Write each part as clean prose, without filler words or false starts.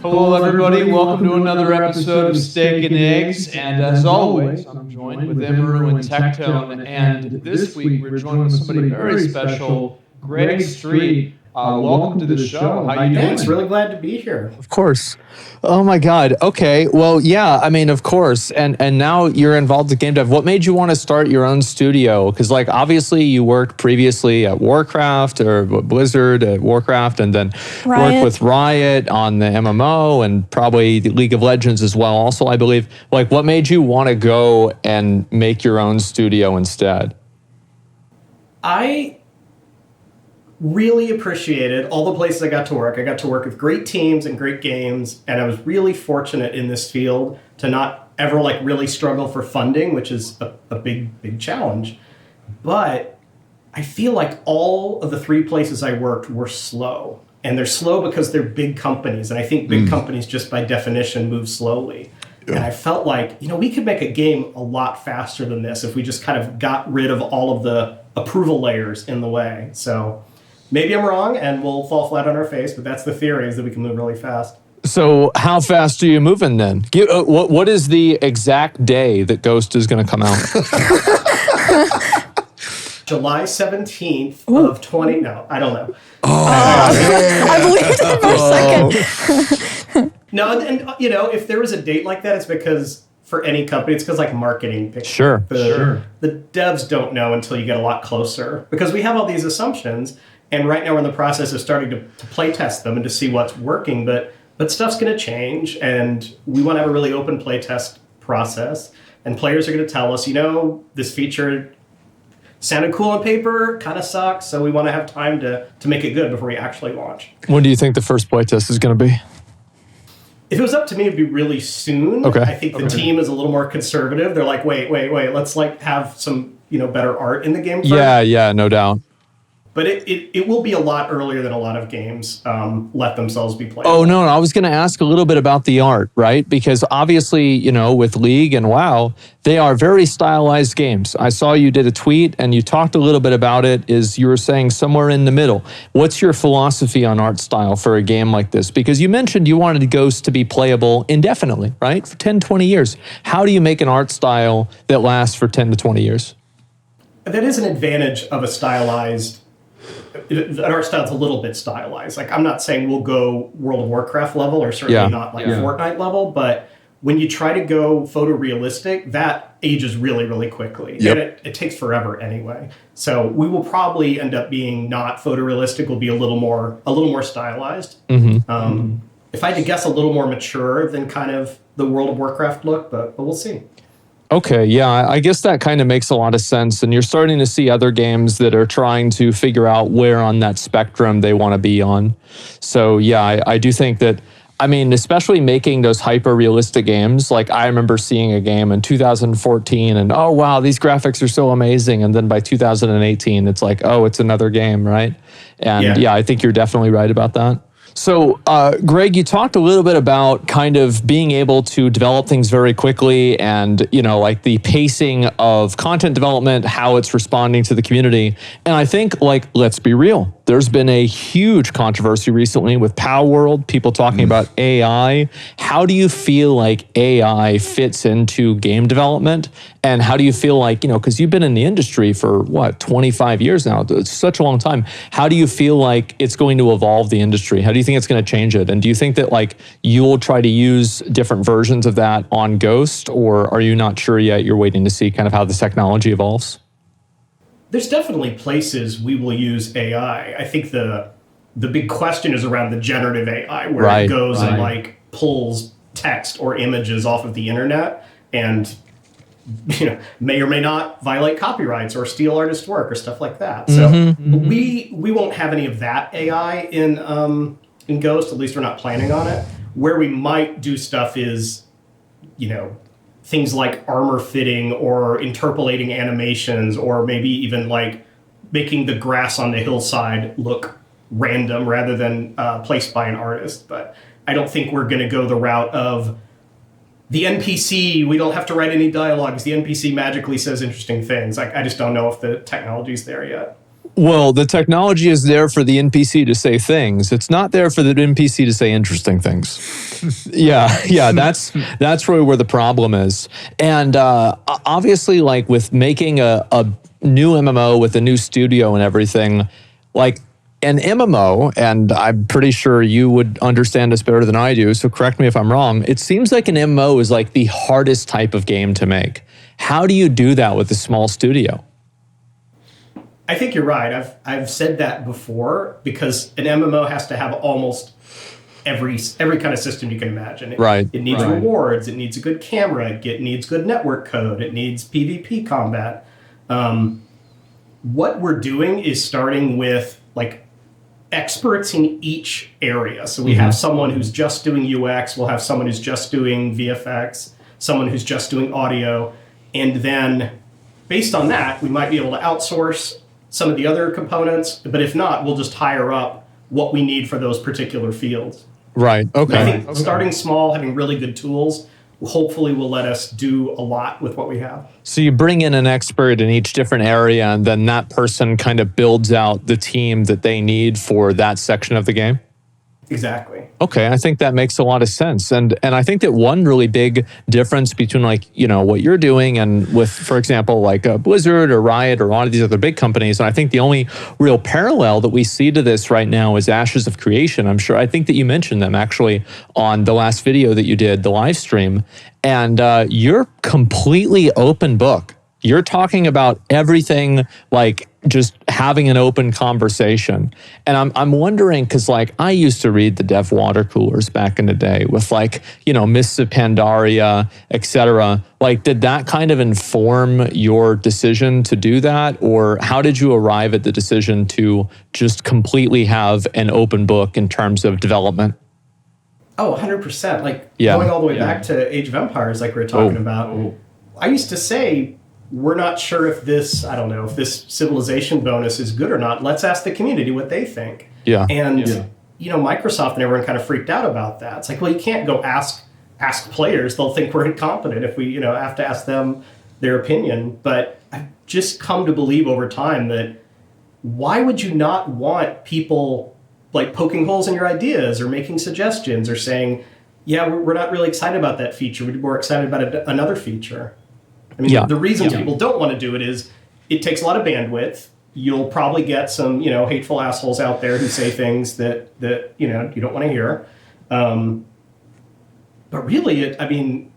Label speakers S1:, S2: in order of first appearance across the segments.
S1: Hello, everybody. Welcome to another episode of Steak and Eggs. And as always, I'm joined with Immerse and Tectone. And this week, we're joined with somebody very special, Greg Street. Welcome to the show. How you doing?
S2: Thanks. Really glad to be here.
S3: Of course. Oh my God. Okay. Well, yeah. I mean, of course. And now you're involved in game dev. What made you want to start your own studio? Because obviously you worked previously at Warcraft or Blizzard at Warcraft, and then worked with Riot on the MMO and probably League of Legends as well. Also, I believe. What made you want to go and make your own studio instead?
S2: I really appreciated all the places I got to work. I got to work with great teams and great games, and I was really fortunate in this field to not ever really struggle for funding, which is a big challenge. But I feel like all of the three places I worked were slow, and they're slow because they're big companies, and I think big companies just by definition move slowly. Yeah. And I felt like, we could make a game a lot faster than this if we just kind of got rid of all of the approval layers in the way. So maybe I'm wrong and we'll fall flat on our face, but that's the theory, is that we can move really fast.
S3: So how fast are you moving then? What is the exact day that Ghost is going to come out?
S2: July 17th of 20... No, I don't know.
S4: I believed it for a second.
S2: No, and if there was a date like that, it's because for any company, it's because marketing picks.
S3: Sure.
S2: The devs don't know until you get a lot closer, because we have all these assumptions. And right now we're in the process of starting to play test them and to see what's working, but stuff's going to change, and we want to have a really open play test process. And players are going to tell us, this feature sounded cool on paper, kind of sucks, so we want to have time to make it good before we actually launch.
S3: When do you think the first play test is going to be?
S2: If it was up to me, it'd be really soon.
S3: Okay.
S2: I think the team is a little more conservative. They're like, wait, let's have some better art in the game first.
S3: Yeah, no doubt.
S2: But it will be a lot earlier than a lot of games let themselves be played.
S3: Oh, no, I was going to ask a little bit about the art, right? Because obviously, with League and WoW, they are very stylized games. I saw you did a tweet and you talked a little bit about it, is you were saying somewhere in the middle. What's your philosophy on art style for a game like this? Because you mentioned you wanted Ghost to be playable indefinitely, right? For 10, 20 years. How do you make an art style that lasts for 10 to 20 years?
S2: That is an advantage of a stylized... An art style's a little bit stylized. I'm not saying we'll go World of Warcraft level, or certainly not Fortnite level, but when you try to go photorealistic, that ages really, really quickly.
S3: Yep.
S2: And it takes forever anyway. So we will probably end up being not photorealistic. We'll be a little more stylized. Mm-hmm. If I had to guess, a little more mature than kind of the World of Warcraft look, but we'll see.
S3: Okay, yeah, I guess that kind of makes a lot of sense. And you're starting to see other games that are trying to figure out where on that spectrum they want to be on. So yeah, I do think that, especially making those hyper-realistic games. I remember seeing a game in 2014 and, oh, wow, these graphics are so amazing. And then by 2018, it's it's another game, right? And yeah, I think you're definitely right about that. So, Greg, you talked a little bit about kind of being able to develop things very quickly and, the pacing of content development, how it's responding to the community. And I think, let's be real. There's been a huge controversy recently with Power World, people talking about AI. How do you feel like AI fits into game development? And how do you feel because you've been in the industry for 25 years now, it's such a long time. How do you feel like it's going to evolve the industry? How do you think it's going to change it? And do you think that you will try to use different versions of that on Ghost, or are you not sure yet? You're waiting to see kind of how the technology evolves?
S2: There's definitely places we will use AI. I think the big question is around the generative AI, where it goes and pulls text or images off of the internet and may or may not violate copyrights or steal artist work or stuff like that. So we won't have any of that AI in Ghost. At least we're not planning on it. Where we might do stuff is, things like armor fitting or interpolating animations, or maybe even making the grass on the hillside look random rather than placed by an artist. But I don't think we're going to go the route of the NPC, we don't have to write any dialogue because the NPC magically says interesting things. I just don't know if the technology's there yet.
S3: Well, the technology is there for the NPC to say things. It's not there for the NPC to say interesting things. Yeah, that's really where the problem is. And obviously, like with making a new MMO with a new studio and everything, like an MMO, and I'm pretty sure you would understand this better than I do, so correct me if I'm wrong, it seems like an MMO is like the hardest type of game to make. How do you do that with a small studio?
S2: I think you're right. I've said that before because an MMO has to have almost every kind of system you can imagine. It needs rewards. It needs a good camera. It needs good network code. It needs PvP combat. What we're doing is starting with like experts in each area. So we have someone who's just doing UX. We'll have someone who's just doing VFX. Someone who's just doing audio, and then based on that, we might be able to outsource some of the other components, but if not, we'll just hire up what we need for those particular fields.
S3: Right, okay.
S2: I think starting small, having really good tools, hopefully will let us do a lot with what we have.
S3: So you bring in an expert in each different area, and then that person kind of builds out the team that they need for that section of the game?
S2: Exactly.
S3: Okay, I think that makes a lot of sense. And I think that one really big difference between like, you know, what you're doing and with, for example, like Blizzard or Riot or a lot of these other big companies, and I think the only real parallel that we see to this right now is Ashes of Creation. I think that you mentioned them actually on the last video that you did, the live stream, and you're completely open book. You're talking about everything, like just having an open conversation. And I'm wondering, because like I used to read the dev water coolers back in the day with like, you know, Mists of Pandaria, etc. Like, did that kind of inform your decision to do that? Or how did you arrive at the decision to just completely have an open book in terms of development?
S2: Oh, 100%. Like going all the way back to Age of Empires, like we were talking about. I used to say, we're not sure if this, I don't know, if this civilization bonus is good or not. Let's ask the community what they think. And, you know, Microsoft and everyone kind of freaked out about that. It's like, well, you can't go ask players. They'll think we're incompetent if we, you know, have to ask them their opinion. But I've just come to believe over time that why would you not want people like poking holes in your ideas or making suggestions or saying, yeah, we're not really excited about that feature. We're more excited about another feature. I mean, the reason people don't want to do it is it takes a lot of bandwidth. You'll probably get some, you know, hateful assholes out there who say things that you know, you don't want to hear. But really, I mean,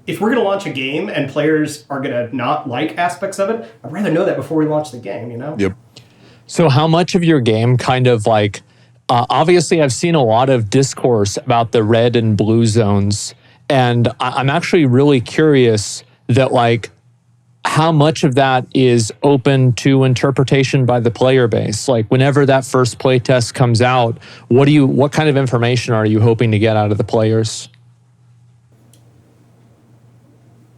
S2: if we're going to launch a game and players are going to not like aspects of it, I'd rather know that before we launch the game, you know?
S3: Yep. So how much of your game kind of like, obviously I've seen a lot of discourse about the red and blue zones, and I'm actually really curious that like how much of that is open to interpretation by the player base. Like whenever that first playtest comes out, what kind of information are you hoping to get out of the players?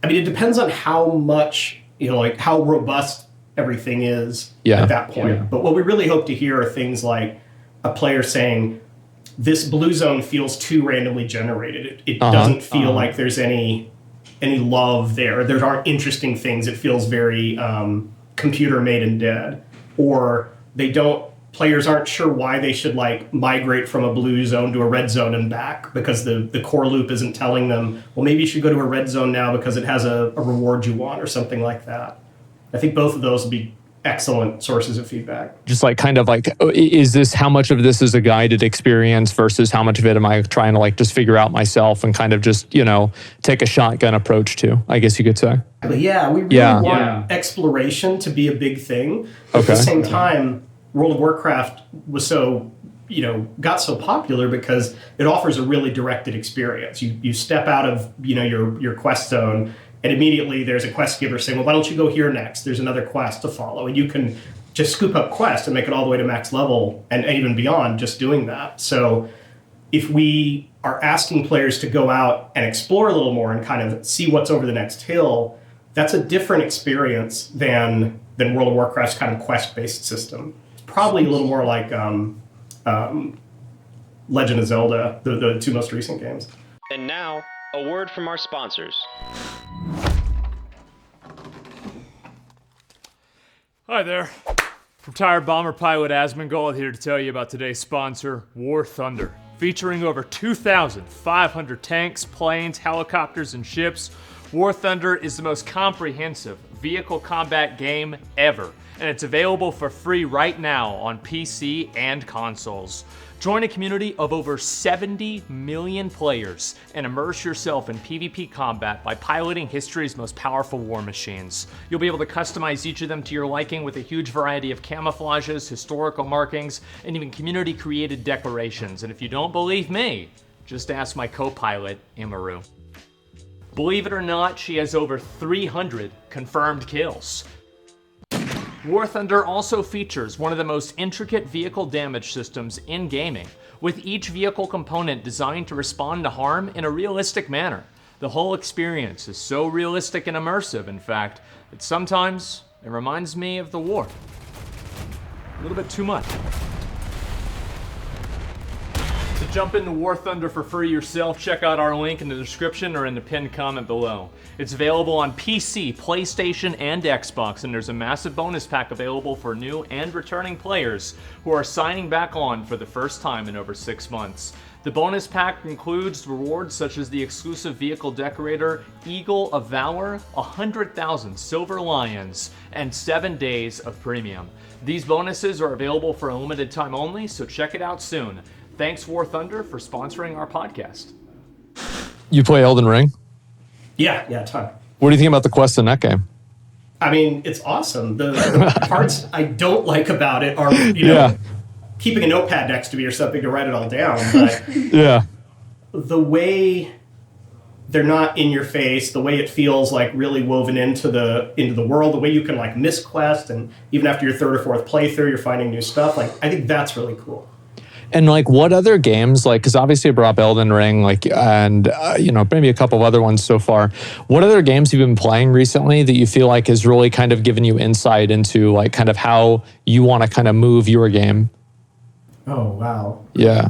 S2: I mean, it depends on how much, you know, like how robust everything is at that point. But what we really hope to hear are things like a player saying, this blue zone feels too randomly generated. It doesn't feel like there's any love there. There aren't interesting things. It feels very computer made and dead. Or players aren't sure why they should like migrate from a blue zone to a red zone and back because the core loop isn't telling them, well, maybe you should go to a red zone now because it has a reward you want or something like that. I think both of those would be excellent sources of feedback.
S3: Just like kind of like, how much of this is a guided experience versus how much of it am I trying to like just figure out myself and kind of just, you know, take a shotgun approach to, I guess you could say.
S2: But yeah, we really want exploration to be a big thing. But at the same time, World of Warcraft was so, you know, got so popular because it offers a really directed experience. You step out of, you know, your quest zone, and immediately there's a quest giver saying, well, why don't you go here next? There's another quest to follow. And you can just scoop up quests and make it all the way to max level and even beyond just doing that. So if we are asking players to go out and explore a little more and kind of see what's over the next hill, that's a different experience than World of Warcraft's kind of quest-based system. It's probably a little more like Legend of Zelda, the two most recent games.
S5: And now, a word from our sponsors.
S6: Hi there. Retired bomber pilot Asmongold here to tell you about today's sponsor, War Thunder. Featuring over 2,500 tanks, planes, helicopters, and ships, War Thunder is the most comprehensive vehicle combat game ever, and it's available for free right now on PC and consoles. Join a community of over 70 million players and immerse yourself in PvP combat by piloting history's most powerful war machines. You'll be able to customize each of them to your liking with a huge variety of camouflages, historical markings, and even community-created decorations. And if you don't believe me, just ask my co-pilot, Immerse. Believe it or not, she has over 300 confirmed kills. War Thunder also features one of the most intricate vehicle damage systems in gaming, with each vehicle component designed to respond to harm in a realistic manner. The whole experience is so realistic and immersive, in fact, that sometimes it reminds me of the war. A little bit too much. To jump into War Thunder for free yourself, check out our link in the description or in the pinned comment below. It's available on PC, PlayStation, and Xbox, and there's a massive bonus pack available for new and returning players who are signing back on for the first time in over 6 months. The bonus pack includes rewards such as the exclusive vehicle decorator, Eagle of Valor, 100,000 Silver Lions, and 7 days of premium. These bonuses are available for a limited time only, so check it out soon. Thanks, War Thunder, for sponsoring our podcast.
S3: You play Elden Ring?
S2: Yeah, a ton.
S3: What do you think about the quest in that game?
S2: I mean, it's awesome. The parts I don't like about it are, know, keeping a notepad next to me or something to write it all down. But the way they're not in your face, the way it feels like really woven into the world, the way you can like miss quest, and even after your third or fourth playthrough, you're finding new stuff. Like, I think that's really cool.
S3: And like, what other games, like, because obviously I brought up Elden Ring, like, and maybe a couple of other ones so far. What other games have you been playing recently that you feel like has really kind of given you insight into like kind of how you want to kind of move your game?
S2: Oh wow.
S3: Yeah.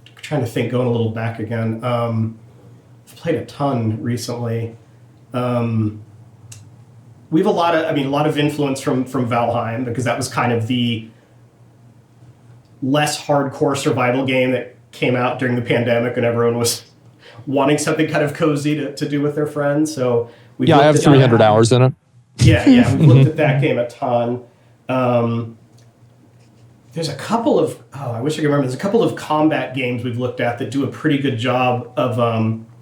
S2: I'm trying to think, going a little back again. I've played a ton recently. We have a lot of influence from Valheim, because that was kind of the less hardcore survival game that came out during the pandemic and everyone was wanting something kind of cozy to do with their friends. So I have
S3: 300 hours in it.
S2: Yeah, we've looked at that game a ton. There's a couple of, I wish I could remember, there's a couple of combat games we've looked at that do a pretty good job of,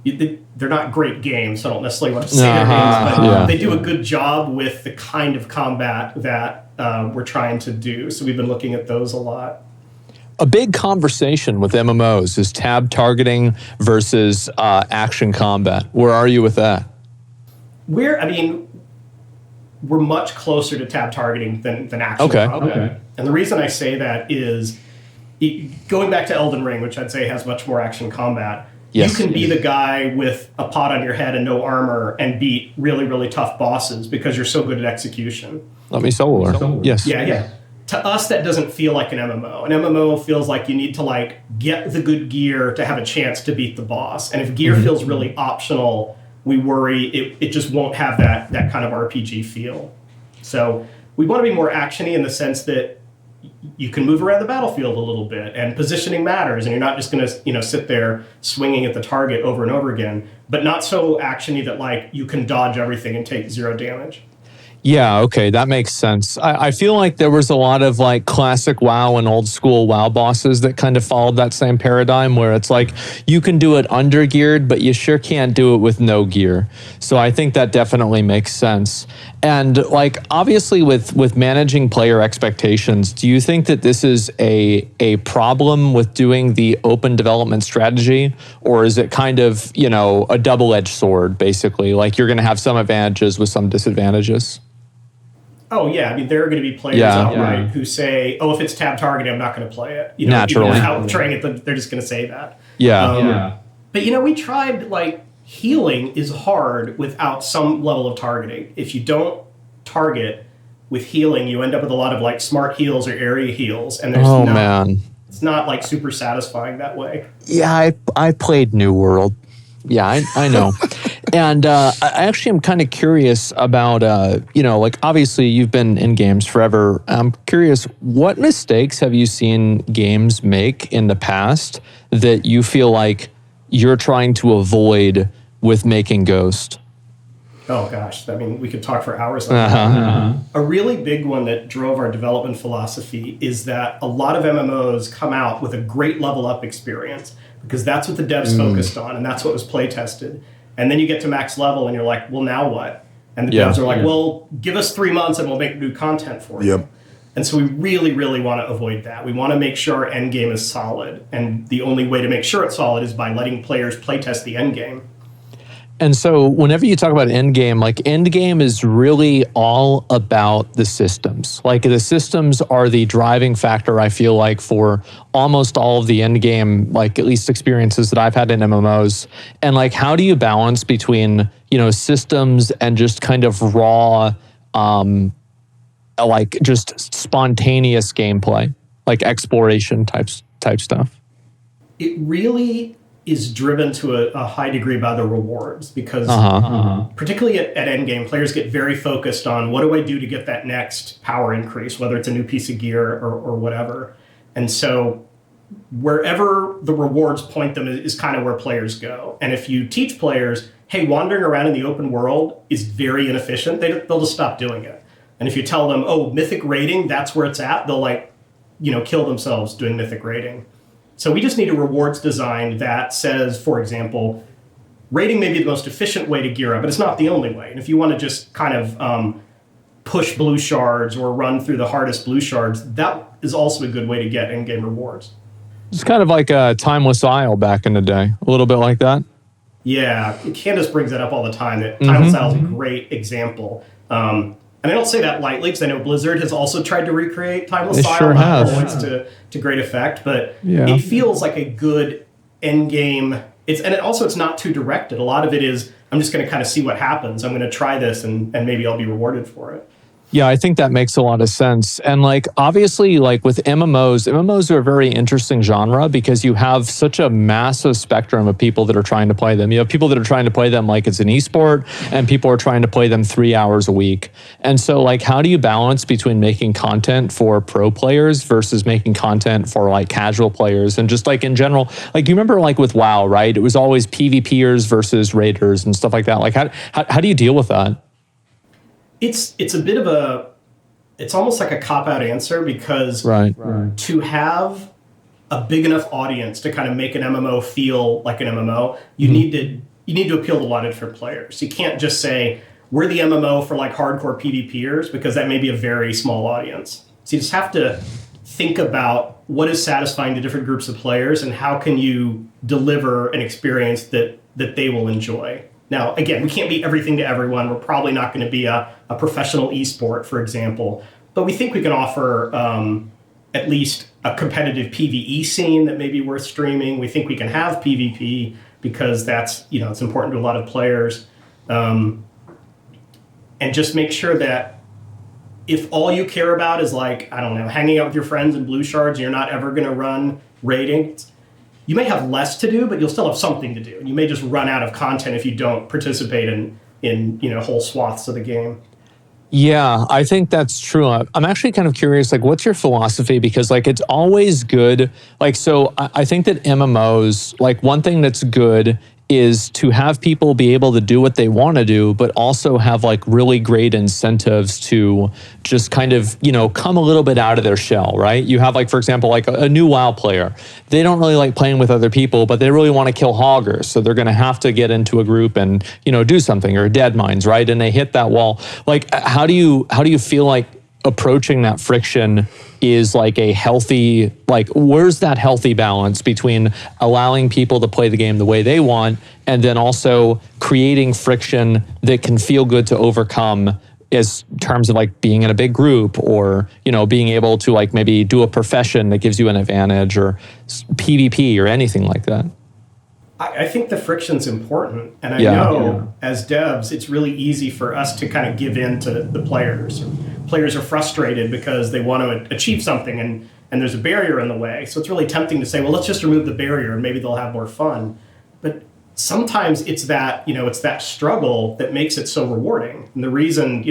S2: they're not great games, so I don't necessarily want to say their names, but they do a good job with the kind of combat that we're trying to do. So we've been looking at those a lot.
S3: A big conversation with MMOs is tab targeting versus action combat. Where are you with that?
S2: We're much closer to tab targeting than action combat. Okay. And the reason I say that is, going back to Elden Ring, which I'd say has much more action combat, you can be the guy with a pot on your head and no armor and beat really, really tough bosses because you're so good at execution.
S3: Let me solo. Yes.
S2: Yeah. To us, that doesn't feel like an MMO. An MMO feels like you need to like get the good gear to have a chance to beat the boss. And if gear feels really optional, we worry it just won't have that kind of RPG feel. So we want to be more actiony in the sense that you can move around the battlefield a little bit, and positioning matters, and you're not just going to sit there swinging at the target over and over again, but not so actiony that like you can dodge everything and take 0 damage.
S3: Yeah, okay, that makes sense. I feel like there was a lot of like classic WoW and old school WoW bosses that kind of followed that same paradigm where it's like you can do it under geared, but you sure can't do it with no gear. So I think that definitely makes sense. And like obviously with managing player expectations, do you think that this is a problem with doing the open development strategy, or is it kind of, a double-edged sword basically? Like you're going to have some advantages with some disadvantages?
S2: Oh, yeah. There are going to be players outright who say, if it's tab targeting, I'm not going to play it.
S3: Naturally.
S2: Even without trying it, they're just going to say that.
S3: Yeah.
S2: But, we tried, healing is hard without some level of targeting. If you don't target with healing, you end up with a lot of, smart heals or area heals. And there's it's not, super satisfying that way.
S3: Yeah, I played New World. Yeah, I know. And I actually am kind of curious about, like obviously you've been in games forever. I'm curious, what mistakes have you seen games make in the past that you feel like you're trying to avoid with making Ghost?
S2: Oh gosh, I mean, we could talk for hours on that. A really big one that drove our development philosophy is that a lot of MMOs come out with a great level up experience because that's what the devs focused on and that's what was play tested. And then you get to max level and you're like, well, now what? And the devs are like, well, give us 3 months and we'll make new content for you. And so we really, really want to avoid that. We want to make sure our end game is solid. And the only way to make sure it's solid is by letting players play test the end game.
S3: And so whenever you talk about endgame, like endgame is really all about the systems. Like the systems are the driving factor, I feel like, for almost all of the endgame, like at least experiences that I've had in MMOs. And like, how do you balance between, systems and just kind of raw, like just spontaneous gameplay, like exploration type stuff?
S2: It really is driven to a high degree by the rewards because particularly at endgame, players get very focused on what do I do to get that next power increase, whether it's a new piece of gear or whatever. And so wherever the rewards point them is kind of where players go. And if you teach players, hey, wandering around in the open world is very inefficient, they'll just stop doing it. And if you tell them, oh, mythic raiding, that's where it's at, they'll kill themselves doing mythic raiding. So we just need a rewards design that says, for example, raiding may be the most efficient way to gear up, but it's not the only way. And if you want to just kind of push blue shards or run through the hardest blue shards, that is also a good way to get in-game rewards.
S3: It's kind of like a Timeless Isle back in the day, a little bit like that.
S2: Yeah, Candace brings that up all the time. That Timeless Isle is a great example. And I don't say that lightly because I know Blizzard has also tried to recreate Timeless Isle, not always to great effect, but it feels like a good end game. It's not too directed. A lot of it is, I'm just going to kind of see what happens. I'm going to try this and maybe I'll be rewarded for it.
S3: Yeah, I think that makes a lot of sense. And like, obviously, like with MMOs are a very interesting genre because you have such a massive spectrum of people that are trying to play them. You have people that are trying to play them like it's an esport, and people are trying to play them 3 hours a week. And so like, how do you balance between making content for pro players versus making content for like casual players? And just like in general, like you remember like with WoW, right? It was always PvPers versus raiders and stuff like that. Like how do you deal with that?
S2: It's a bit of it's almost like a cop-out answer because to have a big enough audience to kind of make an MMO feel like an MMO, you need to appeal to a lot of different players. You can't just say, we're the MMO for like hardcore PvPers because that may be a very small audience. So you just have to think about what is satisfying to different groups of players and how can you deliver an experience that they will enjoy. Now, again, we can't be everything to everyone. We're probably not going to be a professional esport, for example. But we think we can offer at least a competitive PvE scene that may be worth streaming. We think we can have PvP because that's, it's important to a lot of players. And just make sure that if all you care about is like, I don't know, hanging out with your friends in blue shards and you're not ever going to run raiding, you may have less to do, but you'll still have something to do. And you may just run out of content if you don't participate in whole swaths of the game.
S3: Yeah, I think that's true. I'm actually kind of curious, like, what's your philosophy? Because like, it's always good. Like, so I think that MMOs, like one thing that's good is to have people be able to do what they want to do, but also have like really great incentives to just kind of, come a little bit out of their shell, right? You have like, for example, like a new WoW player. They don't really like playing with other people, but they really want to kill hoggers. So they're going to have to get into a group and, do something, or dead mines, right? And they hit that wall. Like, how do you feel like approaching that friction is like a healthy, like where's that healthy balance between allowing people to play the game the way they want and then also creating friction that can feel good to overcome as terms of like being in a big group or, being able to like maybe do a profession that gives you an advantage or PvP or anything like that?
S2: I think the friction's important. And I know as devs, it's really easy for us to kind of give in to the players. Players are frustrated because they want to achieve something and there's a barrier in the way. So it's really tempting to say, well, let's just remove the barrier and maybe they'll have more fun. But sometimes it's that struggle that makes it so rewarding. And the reason,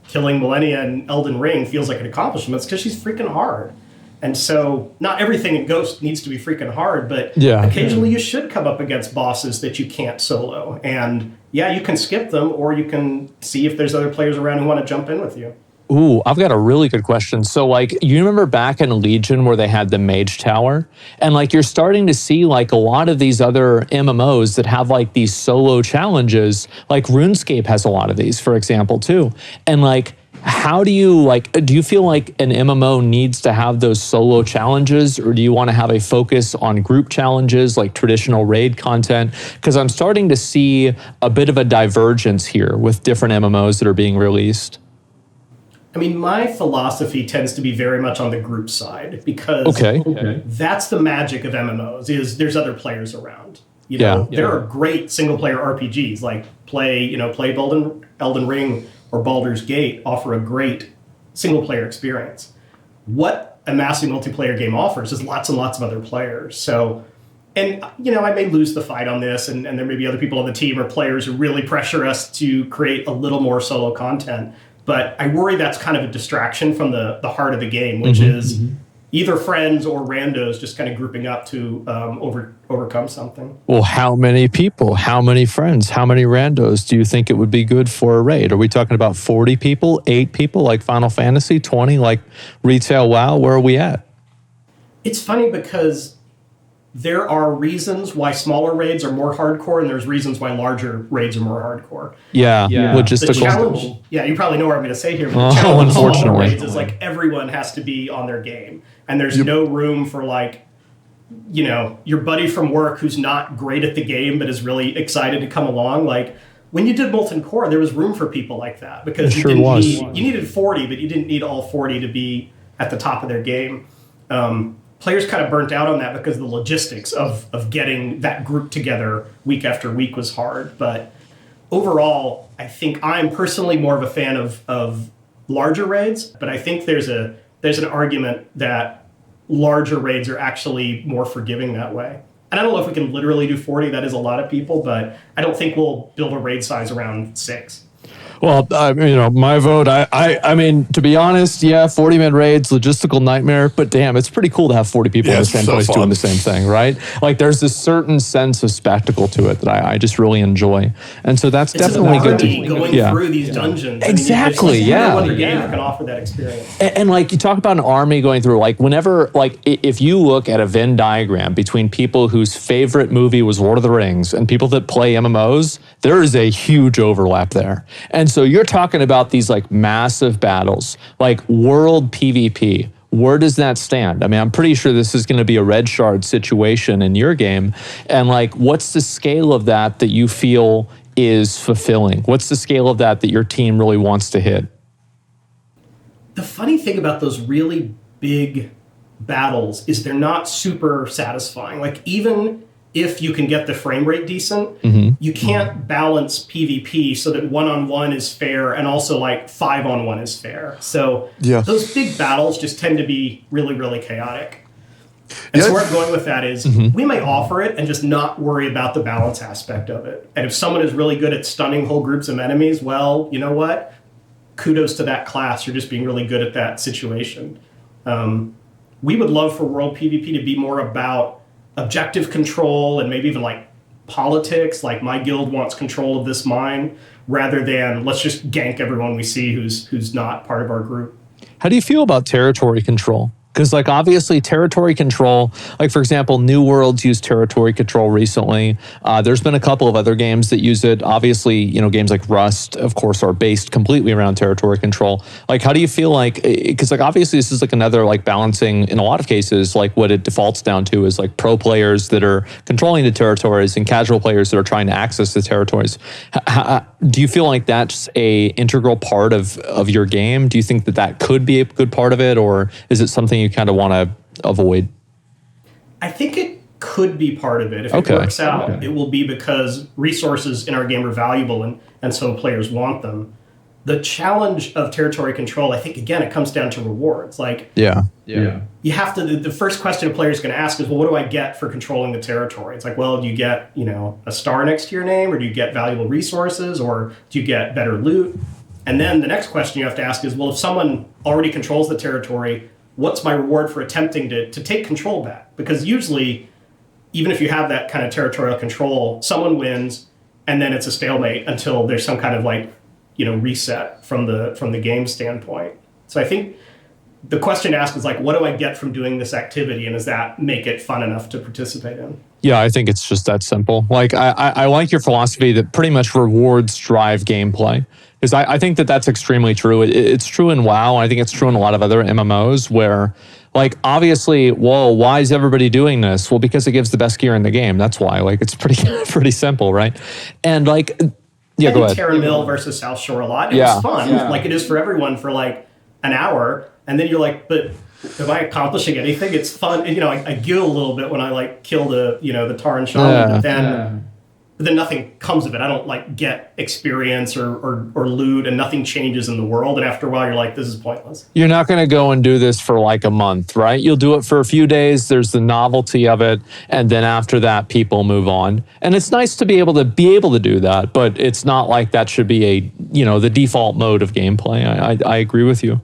S2: killing Millennia in Elden Ring feels like an accomplishment is because she's freaking hard. And so not everything in Ghost needs to be freaking hard, but occasionally you should come up against bosses that you can't solo. And you can skip them, or you can see if there's other players around who want to jump in with you.
S3: Ooh, I've got a really good question. So like, you remember back in Legion where they had the Mage Tower? And like, you're starting to see like a lot of these other MMOs that have like these solo challenges, like RuneScape has a lot of these, for example, too. And like, how do you feel like an MMO needs to have those solo challenges, or do you want to have a focus on group challenges like traditional raid content? Because I'm starting to see a bit of a divergence here with different MMOs that are being released.
S2: I mean, my philosophy tends to be very much on the group side, because that's the magic of MMOs, is there's other players around. There are great single-player RPGs, like play Elden Ring or Baldur's Gate offer a great single-player experience. What a massive multiplayer game offers is lots and lots of other players. So, and I may lose the fight on this, and there may be other people on the team or players who really pressure us to create a little more solo content. But I worry that's kind of a distraction from the heart of the game, which is either friends or randos just kind of grouping up to overcome something.
S3: Well, how many people, how many friends, how many randos do you think it would be good for a raid? Are we talking about 40 people, 8 people like Final Fantasy, 20 like Retail WoW? Where are we at?
S2: It's funny because there are reasons why smaller raids are more hardcore, and there's reasons why larger raids are more hardcore.
S3: Logistical.
S2: The challenge, you probably know what I'm going to say here, but the challenge of smaller raids is like everyone has to be on their game, and there's no room for like, your buddy from work who's not great at the game but is really excited to come along. Like when you did Molten Core, there was room for people like that, because you needed 40, but you didn't need all 40 to be at the top of their game. Players kind of burnt out on that because the logistics of getting that group together week after week was hard. But overall, I think I'm personally more of a fan of larger raids, but I think there's an argument that larger raids are actually more forgiving that way. And I don't know if we can literally do 40, that is a lot of people, but I don't think we'll build a raid size around 6.
S3: Well, my vote, I mean, to be honest, 40-man raids, logistical nightmare, but damn, it's pretty cool to have 40 people in the same place doing the same thing, right? Like, there's this certain sense of spectacle to it that I just really enjoy. And so that's definitely good to
S2: going through these dungeons.
S3: Exactly,
S2: no other game that can offer that experience.
S3: And like, you talk about an army going through, like, whenever, like, if you look at a Venn diagram between people whose favorite movie was Lord of the Rings and people that play MMOs, there is a huge overlap there. And so you're talking about these like massive battles, like world PvP. Where does that stand? I mean, I'm pretty sure this is going to be a red shard situation in your game. And like, what's the scale of that you feel is fulfilling? What's the scale of that your team really wants to hit?
S2: The funny thing about those really big battles is they're not super satisfying. Like, even if you can get the frame rate decent, you can't balance PvP so that 1-on-1 is fair and also like 5-on-1 is fair. So those big battles just tend to be really, really chaotic. And so where I'm going with that is we may offer it and just not worry about the balance aspect of it. And if someone is really good at stunning whole groups of enemies, well, you know what? Kudos to that class. You're just being really good at that situation. We would love for World PvP to be more about objective control and maybe even like politics, like my guild wants control of this mine, rather than let's just gank everyone we see who's not part of our group.
S3: How do you feel about territory control? Because like obviously territory control, like for example, New Worlds used territory control recently. There's been a couple of other games that use it. Obviously, games like Rust, of course, are based completely around territory control. Like, how do you feel like, because like obviously this is like another like balancing, in a lot of cases, like what it defaults down to is like pro players that are controlling the territories and casual players that are trying to access the territories. Do you feel like that's a integral part of your game? Do you think that could be a good part of it, or is it something you kind of want to avoid?
S2: I think it could be part of it. If it works out, it will be because resources in our game are valuable and so players want them. The challenge of territory control, I think, again, it comes down to rewards. Like,
S3: Yeah.
S2: you have to, the first question a player is going to ask is, well, what do I get for controlling the territory? It's like, well, do you get, a star next to your name, or do you get valuable resources, or do you get better loot? And then the next question you have to ask is, well, if someone already controls the territory, what's my reward for attempting to take control back? Because usually, even if you have that kind of territorial control, someone wins, and then it's a stalemate until there's some kind of reset from the game standpoint. So I think the question to ask is what do I get from doing this activity, and does that make it fun enough to participate in?
S3: Yeah, I think it's just that simple. I like your philosophy that pretty much rewards drive gameplay, because I think that's extremely true. It's true in WoW. I think it's true in a lot of other MMOs where, obviously, whoa, why is everybody doing this? Well, because it gives the best gear in the game. That's why. It's pretty simple, right? And yeah, go ahead.
S2: Treadmills versus South Shore a lot. It was fun, like it is for everyone for an hour, and then you're but am I accomplishing anything? It's fun, and I giggle a little bit when I kill the Taran Shaman, but then nothing comes of it. I don't get experience or loot, and nothing changes in the world. And after a while, you're this is pointless.
S3: You're not going to go and do this for a month, right? You'll do it for a few days. There's the novelty of it. And then after that, people move on. And it's nice to be able to do that, but it's not that should be the default mode of gameplay. I agree with you.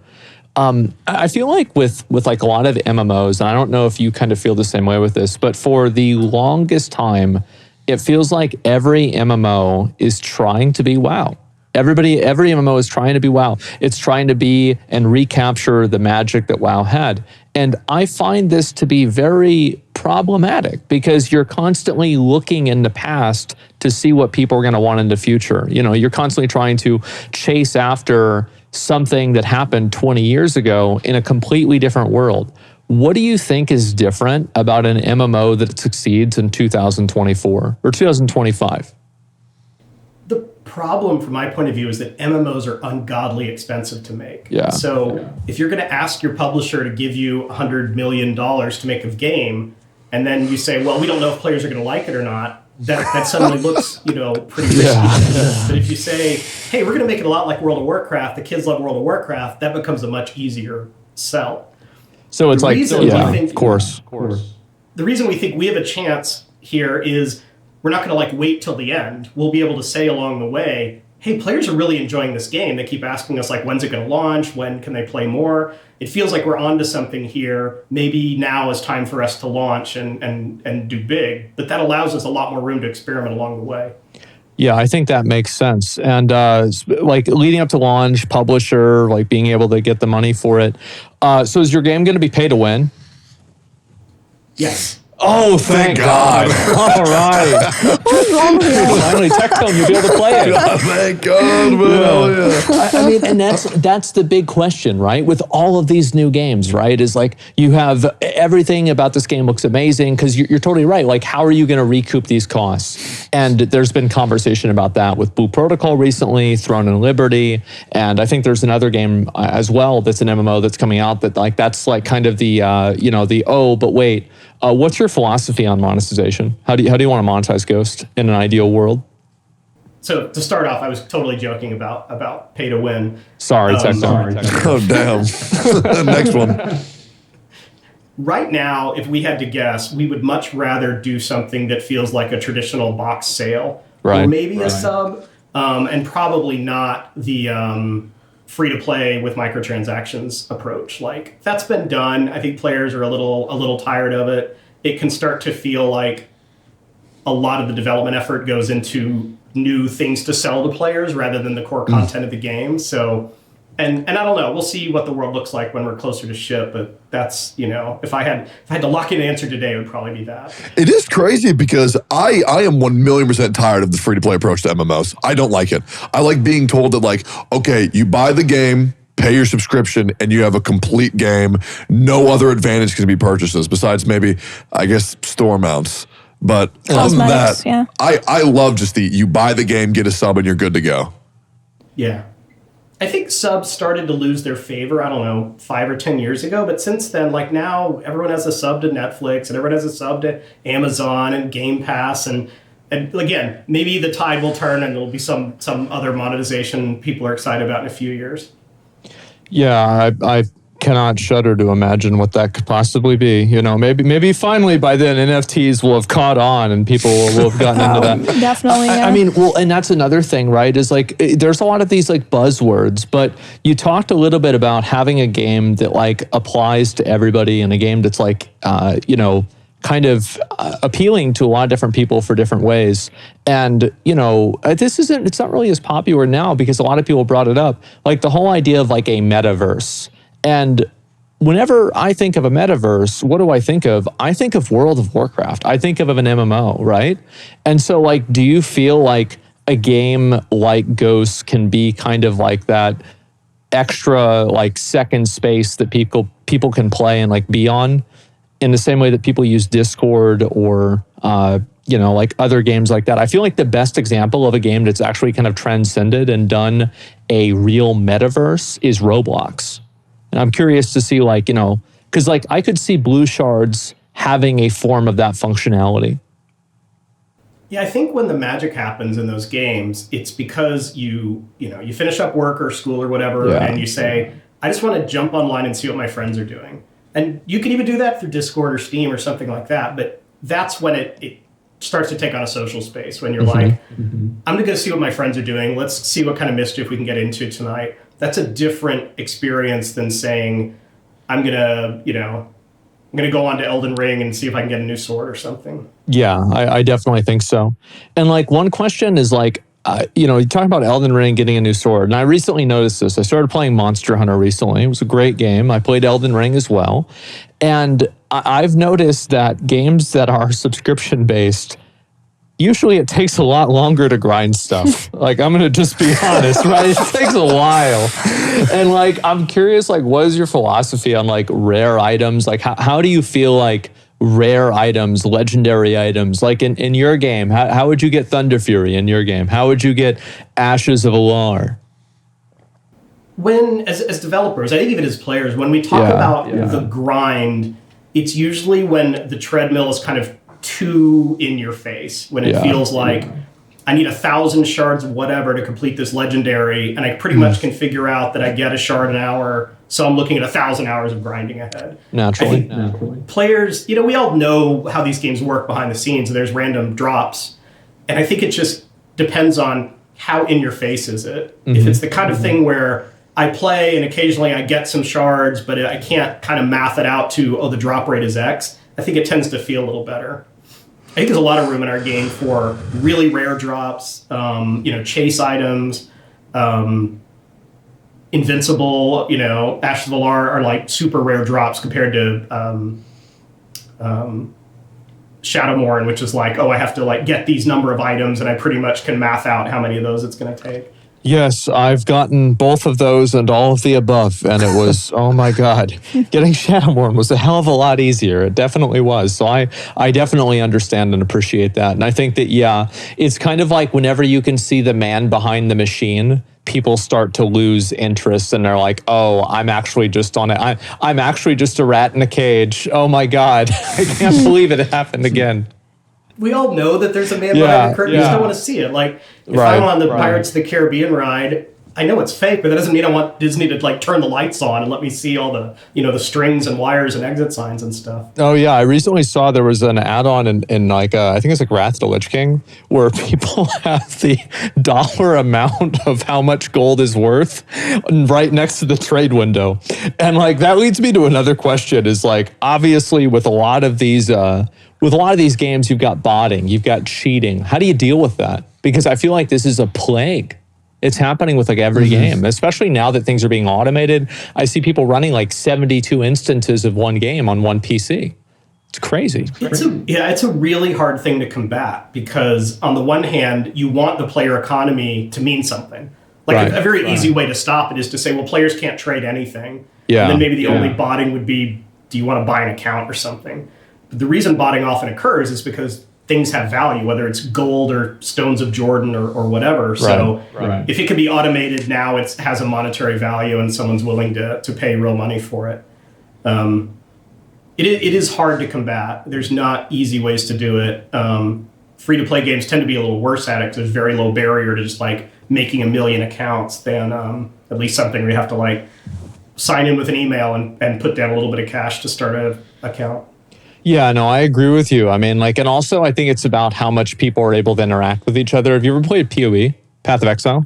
S3: I feel with a lot of MMOs, and I don't know if you kind of feel the same way with this, but for the longest time, it feels like every MMO is trying to be WoW. Every MMO is trying to be WoW. It's trying to be and recapture the magic that WoW had. And I find this to be very problematic because you're constantly looking in the past to see what people are going to want in the future. You're constantly trying to chase after something that happened 20 years ago in a completely different world. What do you think is different about an MMO that succeeds in 2024 or 2025?
S2: The problem from my point of view is that MMOs are ungodly expensive to make.
S3: Yeah.
S2: So if you're going to ask your publisher to give you $100 million to make a game, and then you say, well, we don't know if players are going to like it or not, that suddenly looks, pretty risky. Yeah. But if you say, hey, we're going to make it a lot like World of Warcraft, the kids love World of Warcraft, that becomes a much easier sell.
S3: So it's of course.
S2: The reason we think we have a chance here is we're not going to wait till the end. We'll be able to say along the way, hey, players are really enjoying this game. They keep asking us when's it going to launch? When can they play more? It feels like we're onto something here. Maybe now is time for us to launch and do big. But that allows us a lot more room to experiment along the way.
S3: Yeah, I think that makes sense. And leading up to launch, publisher, being able to get the money for it. So is your game going to be pay to win?
S2: Yes.
S3: Oh, thank God. All right. Finally, Tectone, you'll be able to play it.
S7: God, thank God, man. Yeah.
S3: I mean, and that's the big question, right? With all of these new games, right? Is you have everything about this game looks amazing because you're totally right. How are you going to recoup these costs? And there's been conversation about that with Blue Protocol recently, Throne and Liberty, and I think there's another game as well that's an MMO that's coming out that that's kind of the but wait. What's your philosophy on monetization? How do you want to monetize Ghost in an ideal world?
S2: So to start off, I was totally joking about pay to win.
S3: Sorry, Tectone.
S7: Oh, damn. Next one.
S2: Right now, if we had to guess, we would much rather do something that feels like a traditional box sale.
S3: Right.
S2: Or maybe a sub, and probably not the free-to-play with microtransactions approach. That's been done. I think players are a little tired of it. It can start to feel like a lot of the development effort goes into new things to sell to players rather than the core content of the game. So, and I don't know. We'll see what the world looks like when we're closer to ship. But that's, if I had to lock in an answer today, it would probably be that.
S7: It is crazy because I am 1,000,000% tired of the free-to-play approach to MMOs. I don't like it. I like being told that okay, you buy the game, pay your subscription, and you have a complete game. No other advantage can be purchases besides maybe, I guess, store mounts. But other than that,
S4: yeah.
S7: I love just you buy the game, get a sub, and you're good to go.
S2: Yeah. I think subs started to lose their favor, 5 or 10 years ago. But since then, now everyone has a sub to Netflix and everyone has a sub to Amazon and Game Pass. And And again, maybe the tide will turn and there'll be some other monetization people are excited about in a few years.
S3: Yeah, I cannot shudder to imagine what that could possibly be. You know, maybe finally by then NFTs will have caught on and people will have gotten into that.
S4: Definitely.
S3: I mean, well, and that's another thing, right? Is like there's a lot of these like buzzwords, but you talked a little bit about having a game that like applies to everybody and a game that's like, you know, kind of appealing to a lot of different people for different ways. And, you know, it's not really as popular now because a lot of people brought it up, like the whole idea of like a metaverse. And whenever I think of a metaverse, what do I think of? I think of World of Warcraft. I think of an MMO, right? And so like, do you feel like a game like Ghost can be kind of like that extra like second space that people can play and like be on? In the same way that people use Discord or, you know, like other games like that. I feel like the best example of a game that's actually kind of transcended and done a real metaverse is Roblox. And I'm curious to see like, you know, because like I could see Blue Shards having a form of that functionality.
S2: Yeah, I think when the magic happens in those games, it's because you finish up work or school or whatever, and you say, I just want to jump online and see what my friends are doing. And you can even do that through Discord or Steam or something like that. But that's when it starts to take on a social space, when you're like, I'm going to go see what my friends are doing. Let's see what kind of mischief we can get into tonight. That's a different experience than saying, I'm going to go on to Elden Ring and see if I can get a new sword or something.
S3: Yeah, I definitely think so. And like one question is like, you know, you talk about Elden Ring getting a new sword, and I recently noticed this. I started playing Monster Hunter recently. It was a great game. I played Elden Ring as well. And I've noticed that games that are subscription-based, usually it takes a lot longer to grind stuff. Like, I'm going to just be honest, right? It takes a while. And like, I'm curious, like, what is your philosophy on like rare items? Like, how do you feel like rare items, legendary items, like in your game, how would you get Thunder Fury in your game? How would you get Ashes of Alar?
S2: When, as developers, I think even as players, when we talk about the grind, it's usually when the treadmill is kind of too in your face, when it feels like I need 1,000 shards of whatever to complete this legendary, and I pretty much can figure out that I get a shard an hour, so I'm looking at 1,000 hours of grinding ahead.
S3: Naturally.
S2: Players, you know, we all know how these games work behind the scenes. There's random drops, and I think it just depends on how in your face is it. If it's the kind of thing where I play and occasionally I get some shards, but I can't kind of math it out to, the drop rate is X, I think it tends to feel a little better. I think there's a lot of room in our game for really rare drops, chase items, invincible, Ashes of Alar are like super rare drops compared to Shadowmourne, which is like, I have to like get these number of items and I pretty much can math out how many of those it's going to take.
S3: Yes, I've gotten both of those and all of the above, and it was, oh my God, getting Shadowmourne was a hell of a lot easier. It definitely was. So I definitely understand and appreciate that. And I think that, it's kind of like whenever you can see the man behind the machine, people start to lose interest and they're like, I'm actually just on it. I'm actually just a rat in a cage. Oh my God, I can't believe it happened again.
S2: We all know that there's a man behind the curtain. You just don't want to see it. Like, if I'm on the Pirates of the Caribbean ride, I know it's fake, but that doesn't mean I want Disney to like turn the lights on and let me see all the, the strings and wires and exit signs and stuff.
S3: Oh yeah, I recently saw there was an add-on in like I think it's like Wrath of the Lich King, where people have the dollar amount of how much gold is worth right next to the trade window, and like that leads me to another question. Is like obviously with a lot of these games, you've got botting, you've got cheating. How do you deal with that? Because I feel like this is a plague. It's happening with like every game, especially now that things are being automated. I see people running like 72 instances of one game on one PC. It's crazy.
S2: It's a really hard thing to combat because on the one hand, you want the player economy to mean something. Like a very easy way to stop it is to say, well, players can't trade anything. Yeah. And then maybe the only botting would be, do you want to buy an account or something? But the reason botting often occurs is because things have value, whether it's gold or stones of Jordan or whatever. So if it can be automated now, it has a monetary value and someone's willing to pay real money for it. It is hard to combat. There's not easy ways to do it. free-to-play games tend to be a little worse at it because there's very low barrier to just like making 1 million accounts than at least something where you have to like sign in with an email and put down a little bit of cash to start an account.
S3: Yeah, no, I agree with you. I mean, like, and also I think it's about how much people are able to interact with each other. Have you ever played PoE, Path of Exile?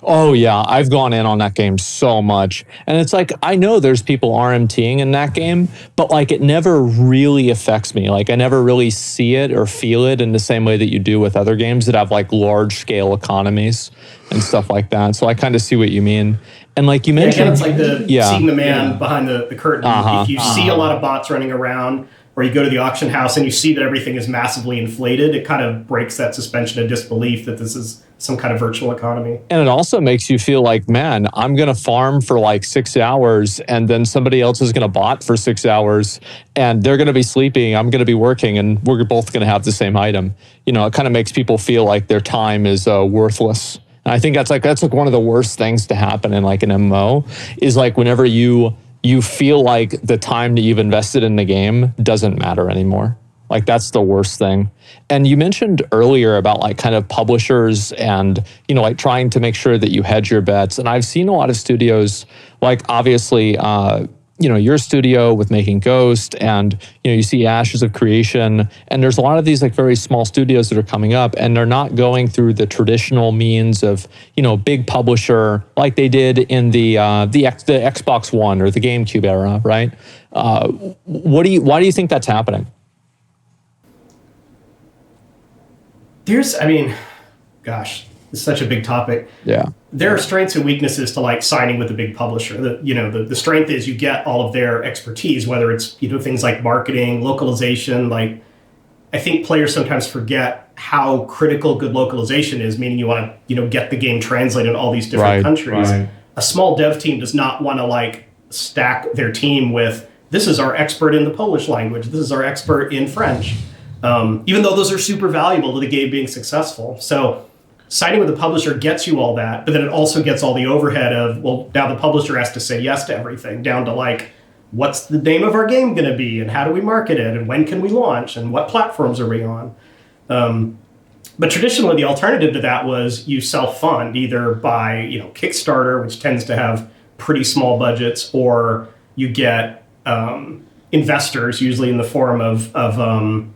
S3: Oh yeah, I've gone in on that game so much. And it's like, I know there's people RMTing in that game, but like it never really affects me. Like I never really see it or feel it in the same way that you do with other games that have like large scale economies and stuff like that. So I kind of see what you mean. And like you mentioned,
S2: it's like seeing the man behind the curtain. If you see a lot of bots running around, or you go to the auction house and you see that everything is massively inflated, it kind of breaks that suspension of disbelief that this is some kind of virtual economy.
S3: And it also makes you feel like, man, I'm going to farm for like 6 hours and then somebody else is going to bot for 6 hours and they're going to be sleeping, I'm going to be working, and we're both going to have the same item. You know, it kind of makes people feel like their time is worthless. And I think that's like one of the worst things to happen in like an MMO is like whenever you feel like the time that you've invested in the game doesn't matter anymore. Like that's the worst thing. And you mentioned earlier about like kind of publishers and, you know, like trying to make sure that you hedge your bets. And I've seen a lot of studios, like obviously, you know, your studio with making Ghost, and, you know, you see Ashes of Creation, and there's a lot of these like very small studios that are coming up and they're not going through the traditional means of, you know, big publisher like they did in the Xbox One or the GameCube era, right? Why do you think that's happening?
S2: It's such a big topic.
S3: Yeah.
S2: There are strengths and weaknesses to like signing with a big publisher. The strength is you get all of their expertise, whether it's, you know, things like marketing, localization. Like I think players sometimes forget how critical good localization is, meaning you want to, you know, get the game translated in all these different countries. Right. A small dev team does not want to like stack their team with, this is our expert in the Polish language, this is our expert in French. Even though those are super valuable to the game being successful. So signing with a publisher gets you all that, but then it also gets all the overhead of, well, now the publisher has to say yes to everything, down to like, what's the name of our game going to be, and how do we market it, and when can we launch, and what platforms are we on? But traditionally, the alternative to that was you self-fund either by, you know, Kickstarter, which tends to have pretty small budgets, or you get investors, usually in the form of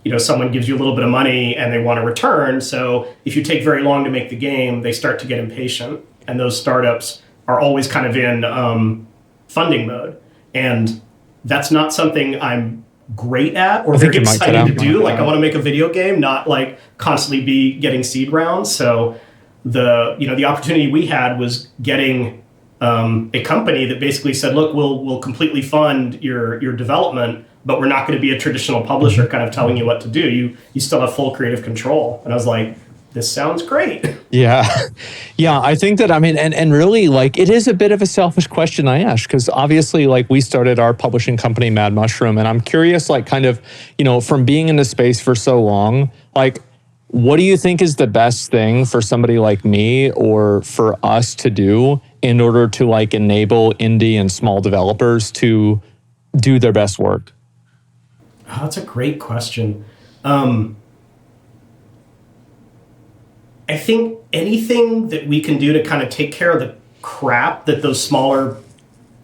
S2: you know, someone gives you a little bit of money and they want a return. So if you take very long to make the game, they start to get impatient. And those startups are always kind of in funding mode. And that's not something I'm great at or very excited to do. Like I want to make a video game, not like constantly be getting seed rounds. So the opportunity we had was getting a company that basically said, look, we'll completely fund your development, but we're not going to be a traditional publisher kind of telling you what to do. You still have full creative control. And I was like, this sounds great.
S3: Yeah. Yeah, I think that, I mean, and really, like, it is a bit of a selfish question I ask, because obviously, like, we started our publishing company, Mad Mushroom, and I'm curious, like, kind of, you know, from being in the space for so long, like, what do you think is the best thing for somebody like me or for us to do in order to, like, enable indie and small developers to do their best work?
S2: Oh, that's a great question. I think anything that we can do to kind of take care of the crap that those smaller